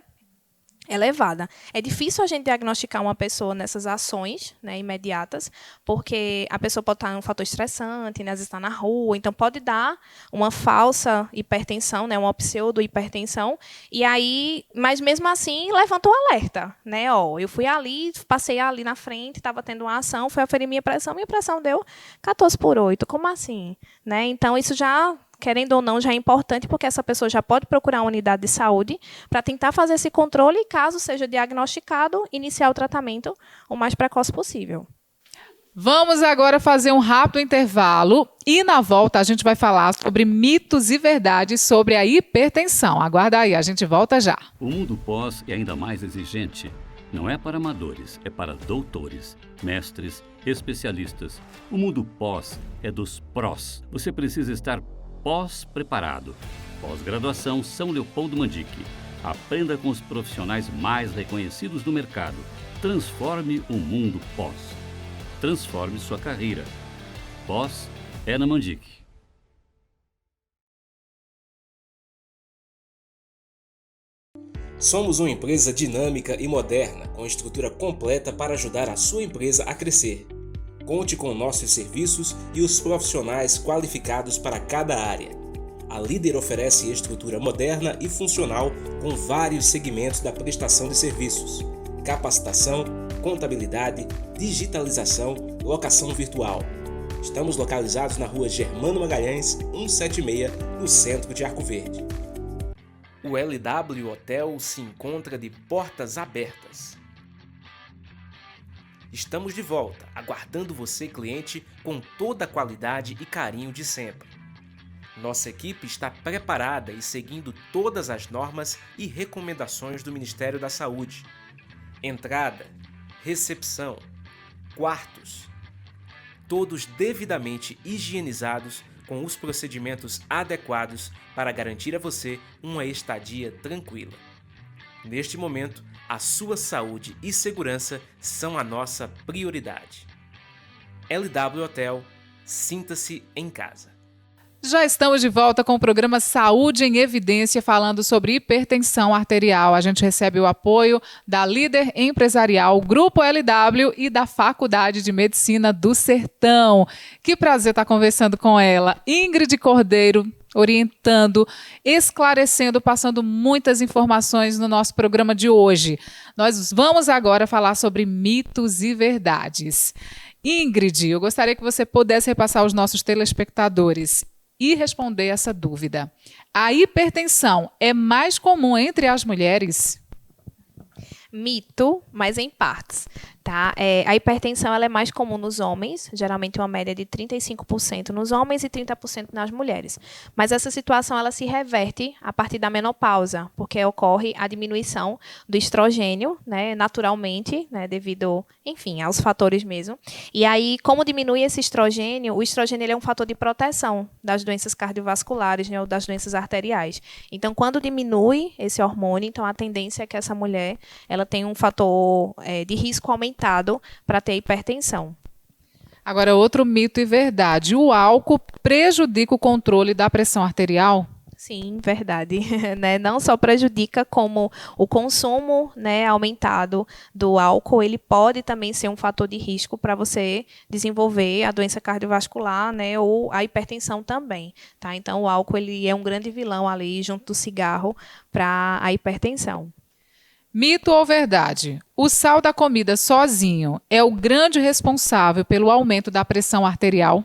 Speaker 2: elevada. É difícil a gente diagnosticar uma pessoa nessas ações, né, imediatas, porque a pessoa pode estar em um fator estressante, né, às vezes está na rua, então pode dar uma falsa hipertensão, né, uma pseudo-hipertensão, e aí, mas mesmo assim levanta o alerta, né, eu fui ali, passei ali na frente, estava tendo uma ação, fui aferir minha pressão deu 14/8, como assim? Né? Então isso já, querendo ou não, já é importante, porque essa pessoa já pode procurar uma unidade de saúde para tentar fazer esse controle e, caso seja diagnosticado, iniciar o tratamento o mais precoce possível.
Speaker 1: Vamos agora fazer um rápido intervalo e, na volta, a gente vai falar sobre mitos e verdades sobre a hipertensão. Aguarda aí, a gente volta já.
Speaker 5: O mundo pós é ainda mais exigente. Não é para amadores, é para doutores, mestres, especialistas. O mundo pós é dos prós. Você precisa estar pós-preparado. Pós-graduação São Leopoldo Mandique. Aprenda com os profissionais mais reconhecidos do mercado. Transforme o mundo pós. Transforme sua carreira. Pós é na Mandique.
Speaker 4: Somos uma empresa dinâmica e moderna, com estrutura completa para ajudar a sua empresa a crescer. Conte com nossos serviços e os profissionais qualificados para cada área. A Líder oferece estrutura moderna e funcional com vários segmentos da prestação de serviços: capacitação, contabilidade, digitalização, locação virtual. Estamos localizados na rua Germano Magalhães, 176, no centro de Arco Verde. O LW Hotel se encontra de portas abertas. Estamos de volta, aguardando você, cliente, com toda a qualidade e carinho de sempre. Nossa equipe está preparada e seguindo todas as normas e recomendações do Ministério da Saúde. Entrada, recepção, quartos, todos devidamente higienizados com os procedimentos adequados para garantir a você uma estadia tranquila. Neste momento, a sua saúde e segurança são a nossa prioridade. LW Hotel, sinta-se em casa.
Speaker 1: Já estamos de volta com o programa Saúde em Evidência, falando sobre hipertensão arterial. A gente recebe o apoio da Líder Empresarial, Grupo LW e da Faculdade de Medicina do Sertão. Que prazer estar conversando com ela. Ingrid Cordeiro, orientando, esclarecendo, passando muitas informações no nosso programa de hoje. Nós vamos agora falar sobre mitos e verdades. Ingrid, eu gostaria que você pudesse repassar aos nossos telespectadores e responder essa dúvida. A hipertensão é mais comum entre as mulheres?
Speaker 2: Mito, mas em partes. Tá? A hipertensão ela é mais comum nos homens, geralmente uma média de 35% nos homens e 30% nas mulheres. Mas essa situação ela se reverte a partir da menopausa, porque ocorre a diminuição do estrogênio, né, naturalmente, né, devido, enfim, aos fatores mesmo. E aí, como diminui esse estrogênio, o estrogênio ele é um fator de proteção das doenças cardiovasculares, né, ou das doenças arteriais. Então, quando diminui esse hormônio, então a tendência é que essa mulher ela tenha um fator de risco aumentado para ter hipertensão.
Speaker 1: Agora, outro mito e verdade. O álcool prejudica o controle da pressão arterial?
Speaker 2: Sim, verdade. Né? Não só prejudica, como o consumo, né, aumentado do álcool, ele pode também ser um fator de risco para você desenvolver a doença cardiovascular, né, ou a hipertensão também. Tá? Então, o álcool ele é um grande vilão ali, junto do cigarro, para a hipertensão.
Speaker 1: Mito ou verdade? O sal da comida sozinho é o grande responsável pelo aumento da pressão arterial?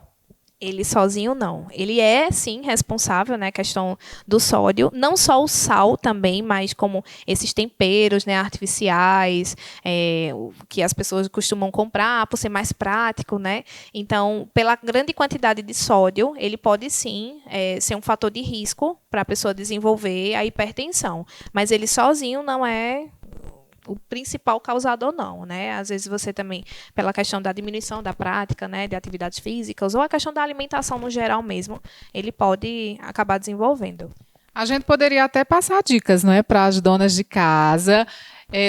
Speaker 2: Ele sozinho não. Ele é, sim, responsável, né, questão do sódio. Não só o sal também, mas como esses temperos, né, artificiais, que as pessoas costumam comprar por ser mais prático, né? Então, pela grande quantidade de sódio, ele pode, sim, ser um fator de risco para a pessoa desenvolver a hipertensão. Mas ele sozinho não é o principal causador não, né? Às vezes você também, pela questão da diminuição da prática, né, de atividades físicas, ou a questão da alimentação no geral mesmo, ele pode acabar desenvolvendo.
Speaker 1: A gente poderia até passar dicas, não é, para as donas de casa.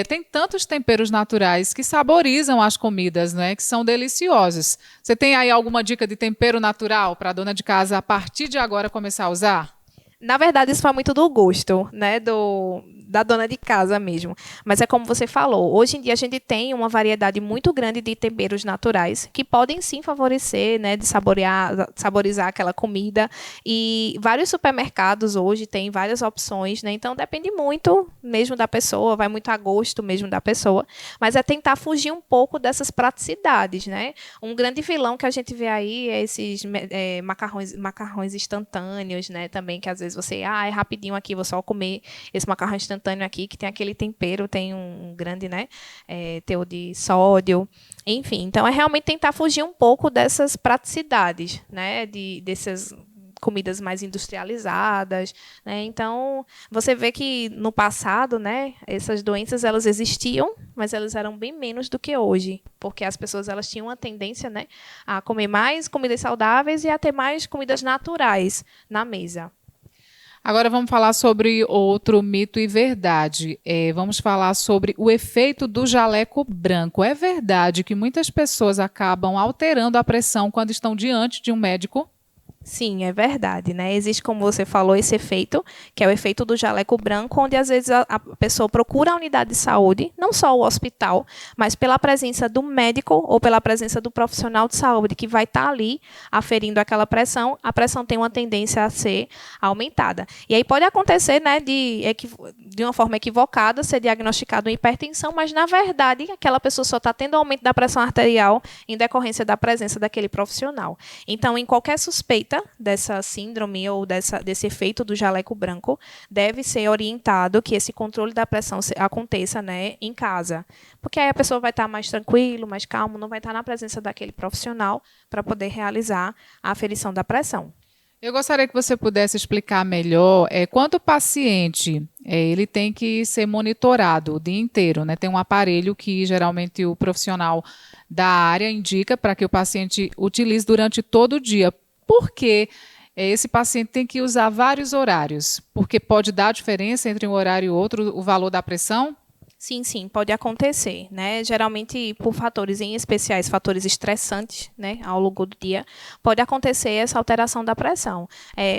Speaker 1: Tem tantos temperos naturais que saborizam as comidas, né, que são deliciosos. Você tem aí alguma dica de tempero natural para a dona de casa, a partir de agora, começar a usar?
Speaker 2: Na verdade, isso vai muito do gosto, né, da dona de casa mesmo. Mas é como você falou, hoje em dia a gente tem uma variedade muito grande de temperos naturais que podem sim favorecer, né, de saborizar aquela comida. E vários supermercados hoje têm várias opções, né? Então depende muito mesmo da pessoa, vai muito a gosto mesmo da pessoa. Mas é tentar fugir um pouco dessas praticidades, né? Um grande vilão que a gente vê aí é esses macarrões instantâneos, né? Também que às vezes você, é rapidinho aqui, vou só comer esse macarrão instantâneo aqui, que tem aquele tempero, tem um grande, né, teor de sódio, enfim. Então, é realmente tentar fugir um pouco dessas praticidades, né, dessas comidas mais industrializadas, né? Então, você vê que no passado, né, essas doenças elas existiam, mas elas eram bem menos do que hoje, porque as pessoas elas tinham uma tendência, né, a comer mais comidas saudáveis e a ter mais comidas naturais na mesa.
Speaker 1: Agora vamos falar sobre outro mito e verdade. Vamos falar sobre o efeito do jaleco branco. É verdade que muitas pessoas acabam alterando a pressão quando estão diante de um médico?
Speaker 2: Sim, é verdade, né? Existe, como você falou, esse efeito, que é o efeito do jaleco branco, onde às vezes a pessoa procura a unidade de saúde, não só o hospital, mas pela presença do médico ou pela presença do profissional de saúde que vai estar ali aferindo aquela pressão, a pressão tem uma tendência a ser aumentada. E aí pode acontecer, né, de uma forma equivocada, ser diagnosticado uma hipertensão, mas na verdade aquela pessoa só está tendo aumento da pressão arterial em decorrência da presença daquele profissional. Então, em qualquer suspeita dessa síndrome ou desse efeito do jaleco branco, deve ser orientado que esse controle da pressão aconteça, né, em casa. Porque aí a pessoa vai estar mais tranquilo, mais calmo, não vai estar na presença daquele profissional para poder realizar a aferição da pressão.
Speaker 1: Eu gostaria que você pudesse explicar melhor quanto o paciente ele tem que ser monitorado o dia inteiro, né? Tem um aparelho que geralmente o profissional da área indica para que o paciente utilize durante todo o dia. Por que esse paciente tem que usar vários horários? Porque pode dar diferença entre um horário e outro, o valor da pressão?
Speaker 2: Sim, sim, pode acontecer, né? Geralmente por fatores em especiais, fatores estressantes, né, ao longo do dia, pode acontecer essa alteração da pressão.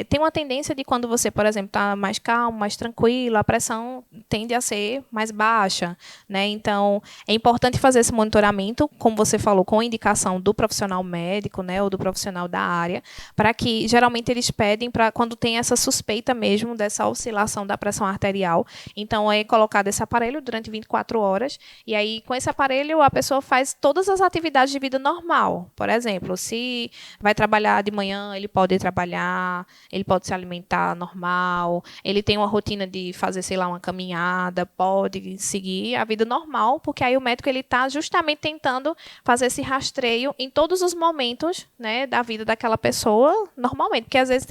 Speaker 2: Tem uma tendência de quando você, por exemplo, está mais calmo, mais tranquilo, a pressão tende a ser mais baixa, né? Então, é importante fazer esse monitoramento, como você falou, com indicação do profissional médico, né, ou do profissional da área, para que geralmente eles pedem para quando tem essa suspeita mesmo dessa oscilação da pressão arterial. Então, é colocado esse aparelho durante 24 horas, e aí com esse aparelho a pessoa faz todas as atividades de vida normal. Por exemplo, se vai trabalhar de manhã, ele pode trabalhar, ele pode se alimentar normal, ele tem uma rotina de fazer, sei lá, uma caminhada, pode seguir a vida normal, porque aí o médico ele está justamente tentando fazer esse rastreio em todos os momentos, né, da vida daquela pessoa normalmente, porque às vezes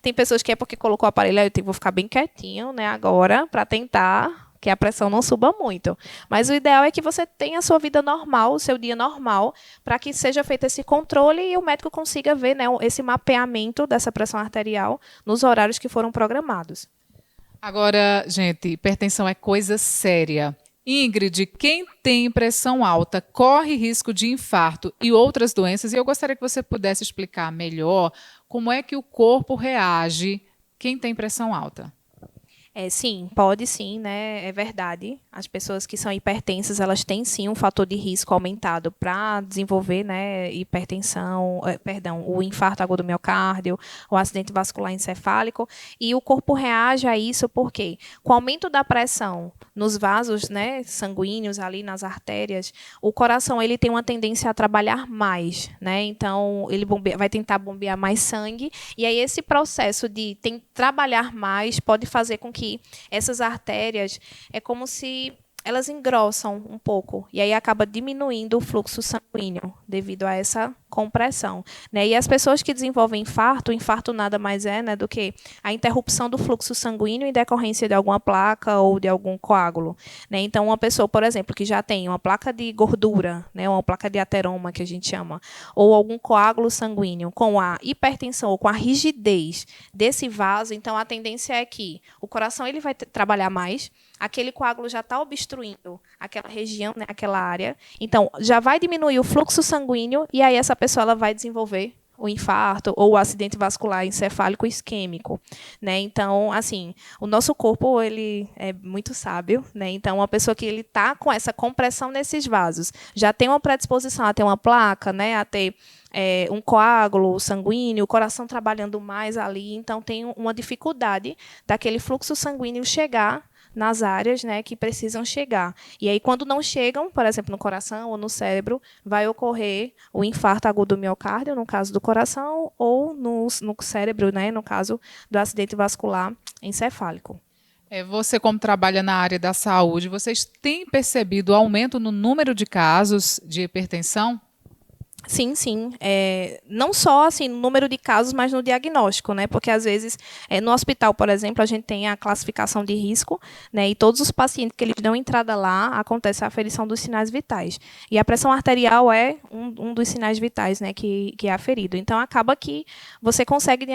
Speaker 2: tem pessoas que é porque colocou o aparelho, eu vou ficar bem quietinho, né, agora, para tentar que a pressão não suba muito. Mas o ideal é que você tenha a sua vida normal, o seu dia normal, para que seja feito esse controle e o médico consiga ver, né, esse mapeamento dessa pressão arterial nos horários que foram programados.
Speaker 1: Agora, gente, hipertensão é coisa séria. Ingrid, quem tem pressão alta corre risco de infarto e outras doenças, e eu gostaria que você pudesse explicar melhor como é que o corpo reage quem tem pressão alta.
Speaker 2: Sim, pode sim, né? É verdade. As pessoas que são hipertensas, elas têm sim um fator de risco aumentado para desenvolver, né, hipertensão, o infarto agudo do miocárdio, o acidente vascular encefálico. E o corpo reage a isso porque, com o aumento da pressão nos vasos, né, sanguíneos, ali nas artérias, o coração ele tem uma tendência a trabalhar mais, né? Então, ele vai tentar bombear mais sangue. E aí, esse processo de trabalhar mais pode fazer com que essas artérias é como se elas engrossam um pouco e aí acaba diminuindo o fluxo sanguíneo devido a essa compressão, né? E as pessoas que desenvolvem infarto, o infarto nada mais é, né, do que a interrupção do fluxo sanguíneo em decorrência de alguma placa ou de algum coágulo, né? Então, uma pessoa, por exemplo, que já tem uma placa de gordura, né, uma placa de ateroma que a gente chama, ou algum coágulo sanguíneo com a hipertensão ou com a rigidez desse vaso, então a tendência é que o coração ele vai trabalhar mais, aquele coágulo já está obstruindo aquela região, né, aquela área, então já vai diminuir o fluxo sanguíneo e aí essa pessoa ela vai desenvolver o infarto ou o acidente vascular encefálico isquêmico, né? Então, assim, o nosso corpo ele é muito sábio, né? Então, uma pessoa que ele está com essa compressão nesses vasos, já tem uma predisposição a ter uma placa, né? A ter um coágulo sanguíneo, o coração trabalhando mais ali, então tem uma dificuldade daquele fluxo sanguíneo chegar nas áreas, né, que precisam chegar. E aí, quando não chegam, por exemplo, no coração ou no cérebro, vai ocorrer o infarto agudo do miocárdio, no caso do coração, ou no cérebro, né, no caso do acidente vascular encefálico.
Speaker 1: Você, como trabalha na área da saúde, vocês têm percebido aumento no número de casos de hipertensão?
Speaker 2: Sim, sim. Não só assim, no número de casos, mas no diagnóstico, né? Porque, às vezes, no hospital, por exemplo, a gente tem a classificação de risco, né? E todos os pacientes que eles dão entrada lá, acontece a aferição dos sinais vitais. E a pressão arterial é um dos sinais vitais, né? Que é aferido. Então, acaba que você consegue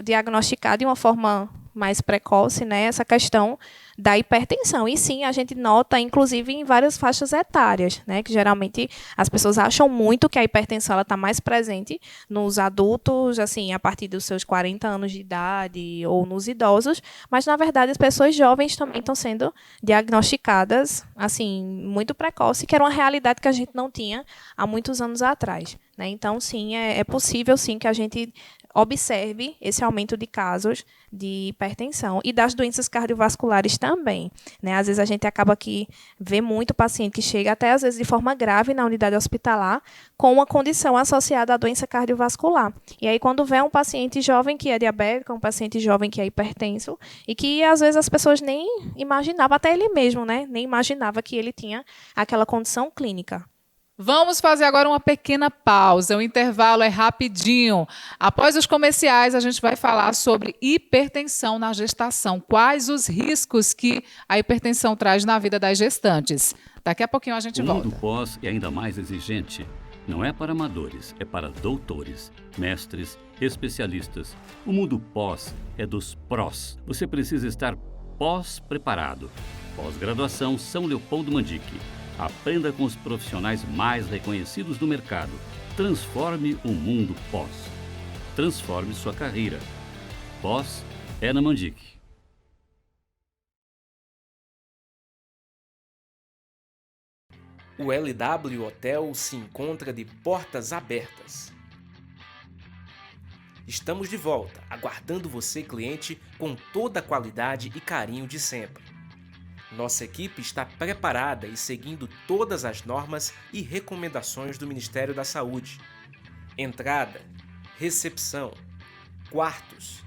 Speaker 2: diagnosticar de uma forma mais precoce, né, essa questão da hipertensão. E sim, a gente nota, inclusive, em várias faixas etárias, né, que geralmente as pessoas acham muito que a hipertensão está mais presente nos adultos, assim, a partir dos seus 40 anos de idade, ou nos idosos, mas, na verdade, as pessoas jovens também estão sendo diagnosticadas, assim, muito precoce, que era uma realidade que a gente não tinha há muitos anos atrás, né? Então, sim, é possível, sim, que a gente observe esse aumento de casos de hipertensão e das doenças cardiovasculares também, né? Às vezes a gente acaba que vê muito paciente que chega até às vezes de forma grave na unidade hospitalar com uma condição associada à doença cardiovascular. E aí quando vê um paciente jovem que é diabético, um paciente jovem que é hipertenso e que às vezes as pessoas nem imaginavam, até ele mesmo, né? Nem imaginava que ele tinha aquela condição clínica.
Speaker 1: Vamos fazer agora uma pequena pausa. O intervalo é rapidinho. Após os comerciais, a gente vai falar sobre hipertensão na gestação. Quais os riscos que a hipertensão traz na vida das gestantes? Daqui a pouquinho a gente
Speaker 5: O
Speaker 1: volta.
Speaker 5: mundo pós é ainda mais exigente. Não é para amadores, é para doutores, mestres, especialistas. O mundo pós é dos prós. Você precisa estar pós-preparado. Pós-graduação São Leopoldo Mandique. Aprenda com os profissionais mais reconhecidos do mercado. Transforme o mundo pós. Transforme sua carreira. Pós é na Mandique.
Speaker 4: O LW Hotel se encontra de portas abertas. Estamos de volta, aguardando você, cliente, com toda a qualidade e carinho de sempre. Nossa equipe está preparada e seguindo todas as normas e recomendações do Ministério da Saúde. Entrada, recepção, quartos,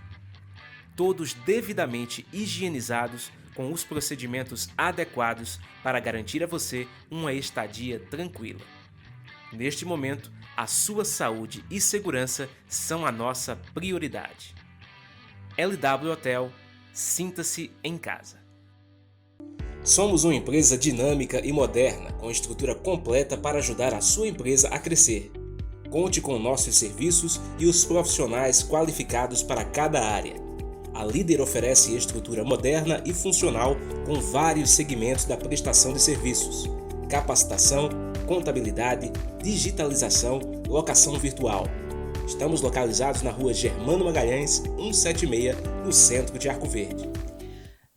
Speaker 4: todos devidamente higienizados com os procedimentos adequados para garantir a você uma estadia tranquila. Neste momento, a sua saúde e segurança são a nossa prioridade. LW Hotel, sinta-se em casa. Somos uma empresa dinâmica e moderna, com estrutura completa para ajudar a sua empresa a crescer. Conte com nossos serviços e os profissionais qualificados para cada área. A Líder oferece estrutura moderna e funcional com vários segmentos da prestação de serviços: capacitação, contabilidade, digitalização, locação virtual. Estamos localizados na rua Germano Magalhães, 176, no centro de Arco Verde.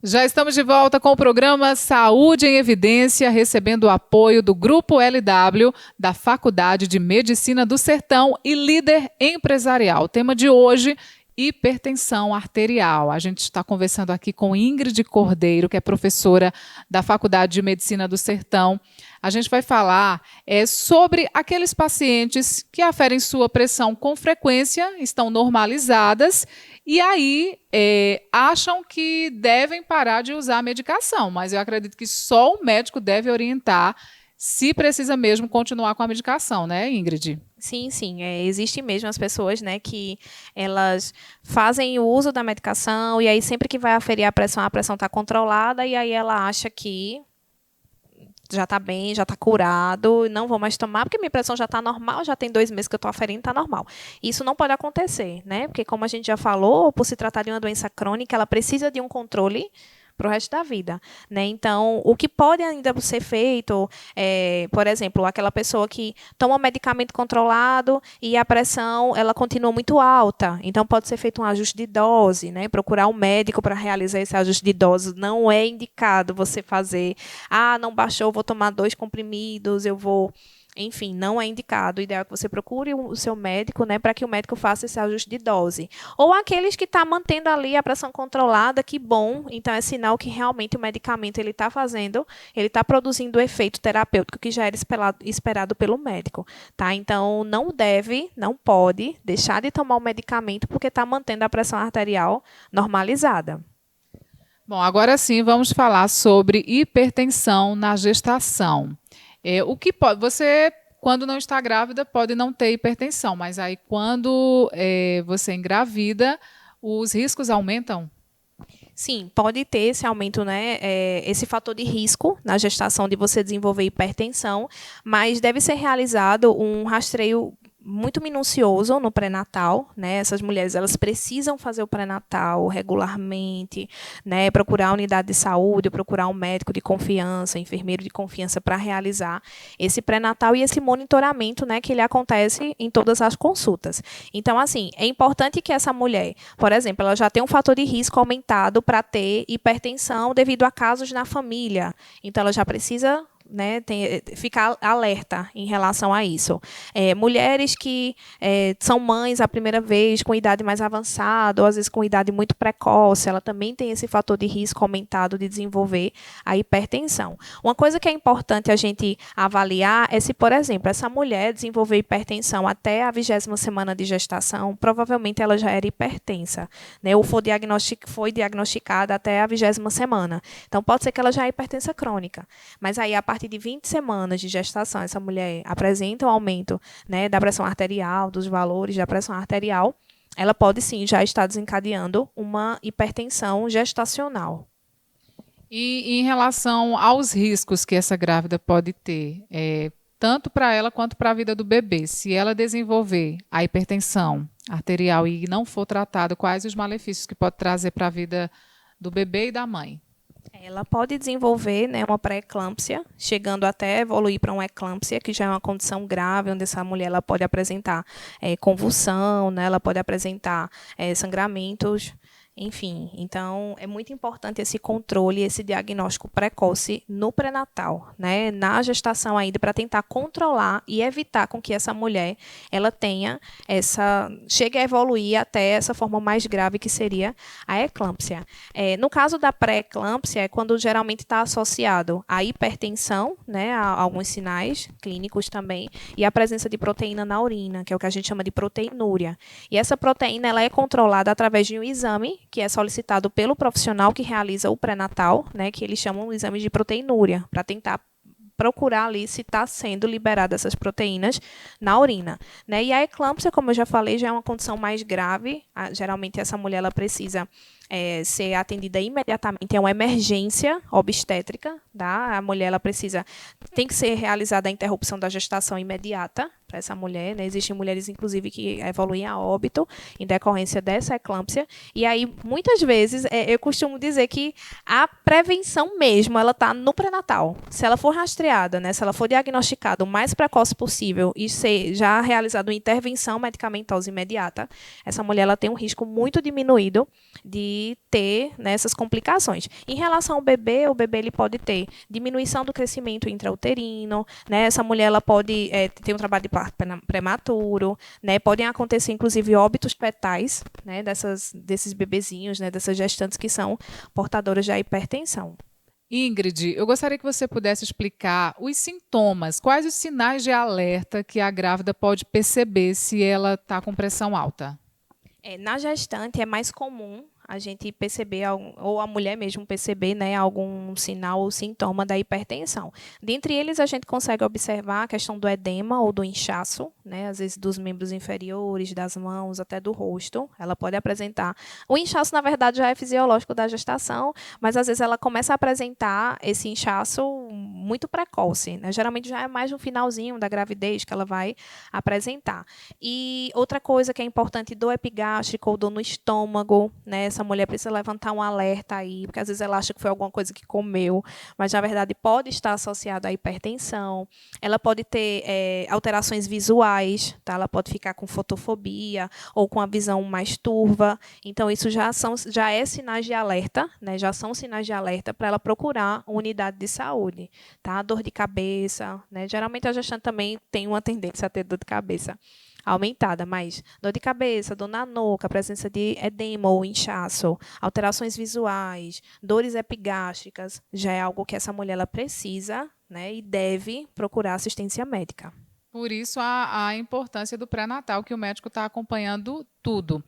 Speaker 1: Já estamos de volta com o programa Saúde em Evidência, recebendo o apoio do Grupo LW, da Faculdade de Medicina do Sertão e Líder Empresarial. O tema de hoje, hipertensão arterial. A gente está conversando aqui com Ingrid Cordeiro, que é professora da Faculdade de Medicina do Sertão. A gente vai falar sobre aqueles pacientes que aferem sua pressão com frequência, estão normalizadas, e aí acham que devem parar de usar a medicação, mas eu acredito que só o médico deve orientar se precisa mesmo continuar com a medicação, né, Ingrid?
Speaker 2: Sim, sim. Existe mesmo as pessoas, né, que elas fazem o uso da medicação e aí sempre que vai aferir a pressão está controlada e aí ela acha que já está bem, já está curado, não vou mais tomar, porque minha pressão já está normal, já tem 2 meses que eu estou aferindo, está normal. Isso não pode acontecer, né? Porque, como a gente já falou, por se tratar de uma doença crônica, ela precisa de um controle para o resto da vida, né? Então, o que pode ainda ser feito por exemplo, aquela pessoa que toma um medicamento controlado e a pressão ela continua muito alta. Então, pode ser feito um ajuste de dose, né? Procurar um médico para realizar esse ajuste de dose. Não é indicado você fazer, não baixou, vou tomar 2 comprimidos, eu vou... Enfim, não é indicado. O ideal é que você procure o seu médico, né, para que o médico faça esse ajuste de dose. Ou aqueles que estão mantendo ali a pressão controlada, que bom, então é sinal que realmente o medicamento ele está fazendo, ele está produzindo o efeito terapêutico que já era esperado pelo médico. Tá? Então, não pode deixar de tomar o medicamento porque está mantendo a pressão arterial normalizada.
Speaker 1: Bom, agora sim vamos falar sobre hipertensão na gestação. O que pode, você, quando não está grávida, pode não ter hipertensão, mas aí quando você engravida, os riscos aumentam?
Speaker 2: Sim, pode ter esse aumento, né, esse fator de risco na gestação de você desenvolver hipertensão, mas deve ser realizado um rastreio muito minucioso no pré-natal, né? Essas mulheres, elas precisam fazer o pré-natal regularmente, né? Procurar a unidade de saúde, procurar um médico de confiança, enfermeiro de confiança para realizar esse pré-natal e esse monitoramento, né? Que ele acontece em todas as consultas. Então, assim, é importante que essa mulher, por exemplo, ela já tem um fator de risco aumentado para ter hipertensão devido a casos na família. Então, ela já precisa, né, ficar alerta em relação a isso. Mulheres que são mães a primeira vez, com idade mais avançada, ou às vezes com idade muito precoce, ela também tem esse fator de risco aumentado de desenvolver a hipertensão. Uma coisa que é importante a gente avaliar é se, por exemplo, essa mulher desenvolver hipertensão até a 20ª semana de gestação, provavelmente ela já era hipertensa, né, ou foi diagnosticada até a 20ª semana. Então, pode ser que ela já é hipertensa crônica. Mas aí, a partir de 20 semanas de gestação, essa mulher apresenta um aumento, né, da pressão arterial, dos valores da pressão arterial, ela pode sim já estar desencadeando uma hipertensão gestacional.
Speaker 1: E em relação aos riscos que essa grávida pode ter, tanto para ela quanto para a vida do bebê, se ela desenvolver a hipertensão arterial e não for tratada, quais os malefícios que pode trazer para a vida do bebê e da mãe?
Speaker 2: Ela pode desenvolver, né, uma pré-eclâmpsia, chegando até evoluir para uma eclâmpsia, que já é uma condição grave, onde essa mulher ela pode apresentar convulsão, né, ela pode apresentar sangramentos, enfim. Então, é muito importante esse controle, esse diagnóstico precoce no pré-natal, né, na gestação ainda, para tentar controlar e evitar com que essa mulher ela tenha chegue a evoluir até essa forma mais grave que seria a eclâmpsia. No caso da pré-eclâmpsia, é quando geralmente está associado à hipertensão, né, a alguns sinais clínicos também, e a presença de proteína na urina, que é o que a gente chama de proteinúria. E essa proteína ela é controlada através de um exame que é solicitado pelo profissional que realiza o pré-natal, né, que eles chamam de exame de proteinúria, para tentar procurar ali se está sendo liberada essas proteínas na urina, né? E a eclâmpsia, como eu já falei, já é uma condição mais grave. Geralmente essa mulher ela precisa ser atendida imediatamente, é uma emergência obstétrica, tá? A mulher ela tem que ser realizada a interrupção da gestação imediata para essa mulher, né? Existem mulheres, inclusive, que evoluem a óbito em decorrência dessa eclâmpsia. E aí, muitas vezes, eu costumo dizer que a prevenção mesmo, ela está no pré-natal. Se ela for rastreada, né? Se ela for diagnosticada o mais precoce possível e ser já realizada uma intervenção medicamentosa imediata, essa mulher ela tem um risco muito diminuído de ter, né, essas complicações. Em relação ao bebê, o bebê ele pode ter diminuição do crescimento intrauterino, né? Essa mulher ela pode ter um trabalho de parto prematuro, né? Podem acontecer, inclusive, óbitos fetais, né, desses bebezinhos, né, dessas gestantes que são portadoras de hipertensão.
Speaker 1: Ingrid, eu gostaria que você pudesse explicar os sintomas, quais os sinais de alerta que a grávida pode perceber se ela está com pressão alta.
Speaker 2: Na gestante é mais comum a gente perceber, ou a mulher mesmo perceber, né, algum sinal ou sintoma da hipertensão. Dentre eles, a gente consegue observar a questão do edema ou do inchaço, né, às vezes dos membros inferiores, das mãos, até do rosto. Ela pode apresentar. O inchaço, na verdade, já é fisiológico da gestação, mas às vezes ela começa a apresentar esse inchaço muito precoce, né? Geralmente já é mais no finalzinho da gravidez que ela vai apresentar. E outra coisa que é importante, dor epigástrica ou dor no estômago, né? Essa mulher precisa levantar um alerta aí, porque às vezes ela acha que foi alguma coisa que comeu, mas na verdade pode estar associada à hipertensão. Ela pode ter alterações visuais, tá? Ela pode ficar com fotofobia ou com a visão mais turva. Então isso já é sinais de alerta, né? Já são sinais de alerta para ela procurar uma unidade de saúde, tá? Dor de cabeça, né? Geralmente a gestante também tem uma tendência a ter dor de cabeça aumentada, mas dor de cabeça, dor na nuca, presença de edema ou inchaço, alterações visuais, dores epigástricas, já é algo que essa mulher ela precisa, né, e deve procurar assistência médica.
Speaker 1: Por isso a importância do pré-natal, que o médico está acompanhando tudo.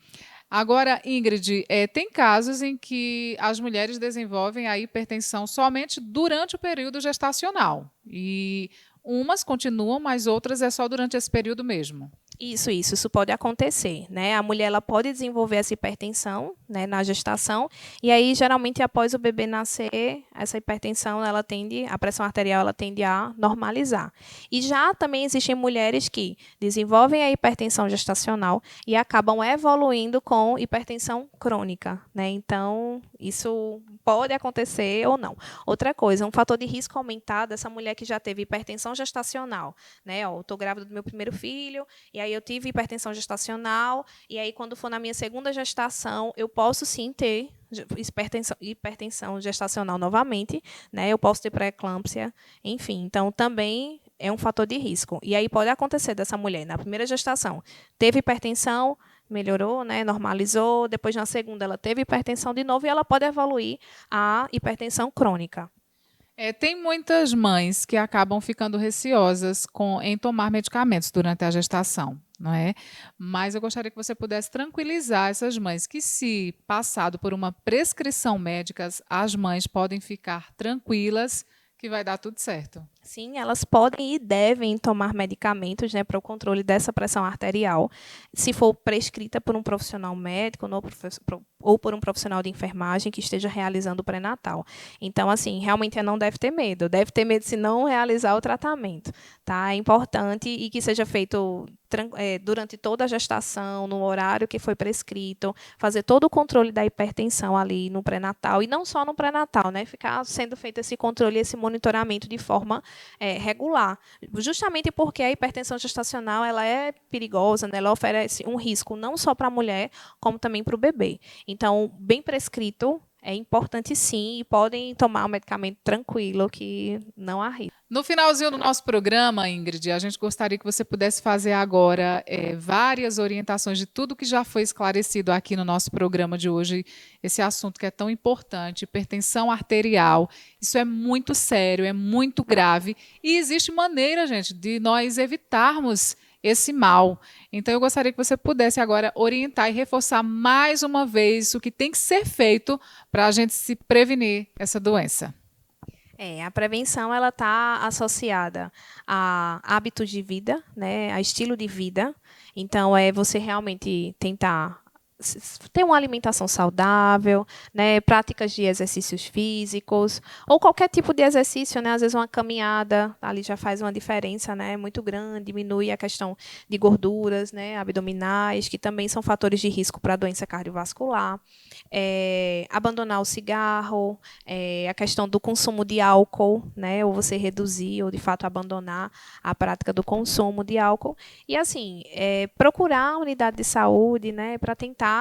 Speaker 1: Agora, Ingrid, tem casos em que as mulheres desenvolvem a hipertensão somente durante o período gestacional. E umas continuam, mas outras é só durante esse período mesmo.
Speaker 2: Isso pode acontecer, né? A mulher ela pode desenvolver essa hipertensão, né, na gestação, e aí geralmente após o bebê nascer, essa hipertensão a pressão arterial ela tende a normalizar. E já também existem mulheres que desenvolvem a hipertensão gestacional e acabam evoluindo com hipertensão crônica, né? Então, isso pode acontecer ou não. Outra coisa, um fator de risco aumentado, essa mulher que já teve hipertensão gestacional, né? Eu estou grávida do meu primeiro filho, e aí eu tive hipertensão gestacional, e aí quando for na minha segunda gestação, eu posso sim ter hipertensão gestacional novamente, né? Eu posso ter pré-eclâmpsia, enfim. Então, também é um fator de risco. E aí pode acontecer dessa mulher, na primeira gestação, teve hipertensão, melhorou, né? Normalizou, depois na segunda ela teve hipertensão de novo e ela pode evoluir a hipertensão crônica.
Speaker 1: Tem muitas mães que acabam ficando receosas em tomar medicamentos durante a gestação, não é? Mas eu gostaria que você pudesse tranquilizar essas mães que, se passado por uma prescrição médica, as mães podem ficar tranquilas que vai dar tudo certo.
Speaker 2: Sim, elas podem e devem tomar medicamentos, né, para o controle dessa pressão arterial, se for prescrita por um profissional médico ou por um profissional de enfermagem que esteja realizando o pré-natal. Então, assim, realmente não deve ter medo. Deve ter medo se não realizar o tratamento. Tá? É importante e que seja feito durante toda a gestação, no horário que foi prescrito, fazer todo o controle da hipertensão ali no pré-natal, e não só no pré-natal, né? Ficar sendo feito esse controle, esse monitoramento de forma regular, justamente porque a hipertensão gestacional ela é perigosa, né? Ela oferece um risco não só para a mulher, como também para o bebê. Então, bem prescrito, é importante sim, e podem tomar o medicamento tranquilo, que não há risco.
Speaker 1: No finalzinho do nosso programa, Ingrid, a gente gostaria que você pudesse fazer agora várias orientações de tudo que já foi esclarecido aqui no nosso programa de hoje, esse assunto que é tão importante, hipertensão arterial. Isso é muito sério, é muito grave, e existe maneira, gente, de nós evitarmos esse mal. Então, eu gostaria que você pudesse agora orientar e reforçar mais uma vez o que tem que ser feito para a gente se prevenir essa doença.
Speaker 2: A prevenção ela está associada a hábitos de vida, né, a estilo de vida. Então, você realmente tentar ter uma alimentação saudável, né, práticas de exercícios físicos, ou qualquer tipo de exercício, né, às vezes uma caminhada ali já faz uma diferença, né, muito grande, diminui a questão de gorduras, né, abdominais, que também são fatores de risco para a doença cardiovascular. Abandonar o cigarro, a questão do consumo de álcool, né, ou você reduzir ou de fato abandonar a prática do consumo de álcool, e assim procurar a unidade de saúde, né, para tentar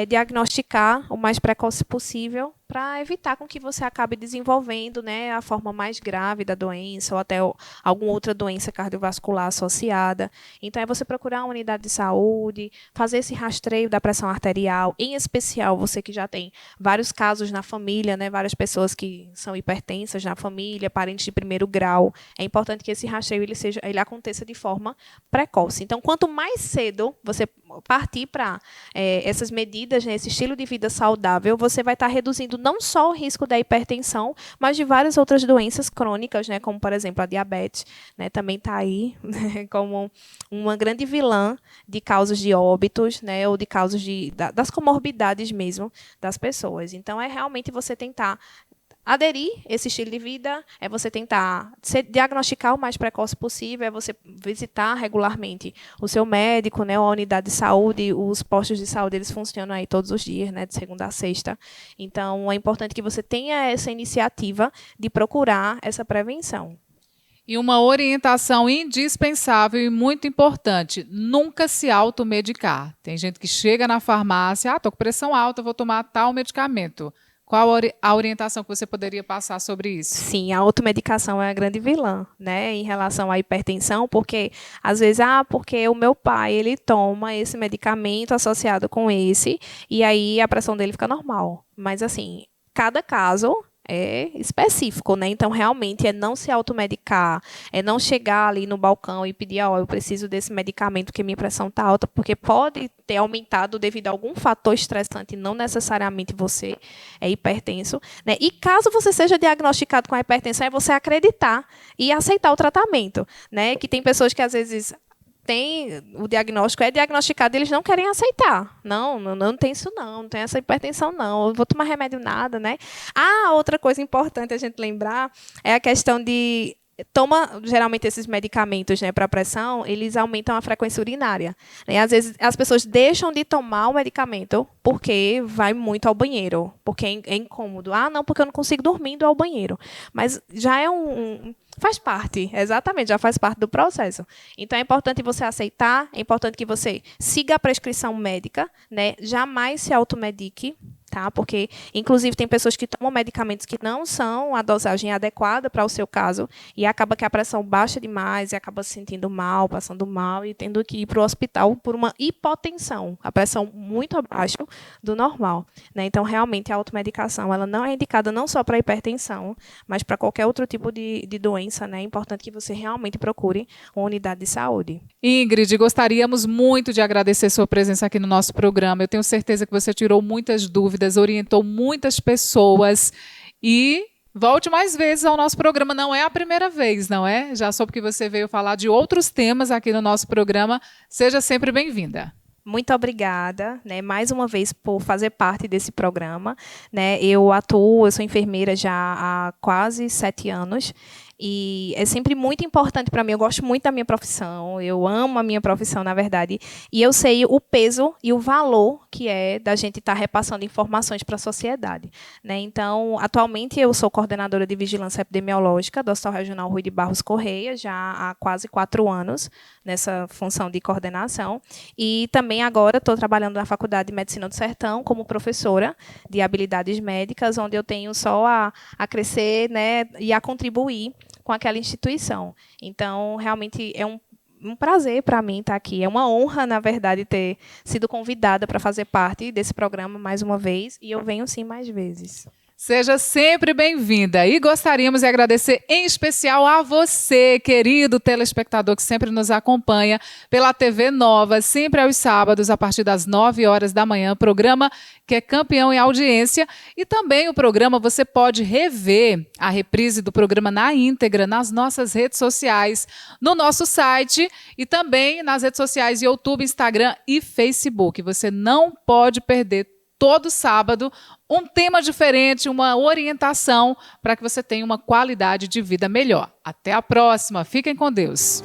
Speaker 2: diagnosticar o mais precoce possível, para evitar com que você acabe desenvolvendo, né, a forma mais grave da doença ou até alguma outra doença cardiovascular associada. Então, é você procurar uma unidade de saúde, fazer esse rastreio da pressão arterial, em especial você que já tem vários casos na família, né, várias pessoas que são hipertensas na família, parentes de primeiro grau. É importante que esse rastreio ele aconteça de forma precoce. Então, quanto mais cedo você partir para essas medidas, né, esse estilo de vida saudável, você vai estar reduzindo não só o risco da hipertensão, mas de várias outras doenças crônicas, né, como, por exemplo, a diabetes, né, também está aí, né, como uma grande vilã de causas de óbitos, né, ou de causas das comorbidades mesmo das pessoas. Então, é realmente você tentar aderir esse estilo de vida, é você tentar se diagnosticar o mais precoce possível, é você visitar regularmente o seu médico, né, ou a unidade de saúde. Os postos de saúde eles funcionam aí todos os dias, né, de segunda a sexta. Então, é importante que você tenha essa iniciativa de procurar essa prevenção.
Speaker 1: E uma orientação indispensável e muito importante: nunca se automedicar. Tem gente que chega na farmácia, estou com pressão alta, vou tomar tal medicamento. Qual a orientação que você poderia passar sobre isso?
Speaker 2: Sim, a automedicação é a grande vilã, né, em relação à hipertensão, porque às vezes, porque o meu pai ele toma esse medicamento associado com esse, e aí a pressão dele fica normal. Mas assim, cada caso é específico, né? Então, realmente, é não se automedicar, é não chegar ali no balcão e pedir, eu preciso desse medicamento porque minha pressão está alta, porque pode ter aumentado devido a algum fator estressante, não necessariamente você é hipertenso, né? E caso você seja diagnosticado com a hipertensão, é você acreditar e aceitar o tratamento, né? Que tem pessoas que, às vezes, tem o diagnóstico, é diagnosticado, eles não querem aceitar. Não tem isso não tem essa hipertensão não, eu vou tomar remédio nada, né? Outra coisa importante a gente lembrar é a questão de geralmente esses medicamentos, né, para pressão, eles aumentam a frequência urinária, né? Às vezes as pessoas deixam de tomar o medicamento porque vai muito ao banheiro, porque é incômodo. Não, porque eu não consigo dormir indo ao banheiro. Mas já é faz parte, exatamente, já faz parte do processo. Então, é importante você aceitar, é importante que você siga a prescrição médica, né? Jamais se automedique, tá? Porque, inclusive, tem pessoas que tomam medicamentos que não são a dosagem adequada para o seu caso e acaba que a pressão baixa demais e acaba se sentindo mal, passando mal e tendo que ir para o hospital por uma hipotensão, a pressão muito abaixo do normal, né? Então, realmente, a automedicação ela não é indicada não só para hipertensão, mas para qualquer outro tipo de doença, né? É importante que você realmente procure uma unidade de saúde.
Speaker 1: Ingrid, gostaríamos muito de agradecer sua presença aqui no nosso programa. Eu tenho certeza que você tirou muitas dúvidas, orientou muitas pessoas e volte mais vezes ao nosso programa. Não é a primeira vez, não é? Já soube que você veio falar de outros temas aqui no nosso programa. Seja sempre bem-vinda.
Speaker 2: Muito obrigada, né, mais uma vez por fazer parte desse programa, né? Eu sou enfermeira já há quase 7 anos. E é sempre muito importante para mim, eu gosto muito da minha profissão, eu amo a minha profissão, na verdade, e eu sei o peso e o valor que é da gente estar repassando informações para a sociedade, né? Então, atualmente eu sou coordenadora de vigilância epidemiológica do Hospital Regional Rui de Barros Correia, já há quase 4 anos nessa função de coordenação, e também agora estou trabalhando na Faculdade de Medicina do Sertão como professora de habilidades médicas, onde eu tenho só a crescer, né, e a contribuir com aquela instituição. Então, realmente é um prazer para mim estar aqui. É uma honra, na verdade, ter sido convidada para fazer parte desse programa mais uma vez, e eu venho sim mais vezes.
Speaker 1: Seja sempre bem-vinda. E gostaríamos de agradecer em especial a você, querido telespectador que sempre nos acompanha pela TV Nova, sempre aos sábados, a partir das 9 horas da manhã, programa que é campeão em audiência. E também o programa você pode rever a reprise do programa na íntegra nas nossas redes sociais, no nosso site e também nas redes sociais YouTube, Instagram e Facebook. Você não pode perder todo sábado um tema diferente, uma orientação para que você tenha uma qualidade de vida melhor. Até a próxima. Fiquem com Deus.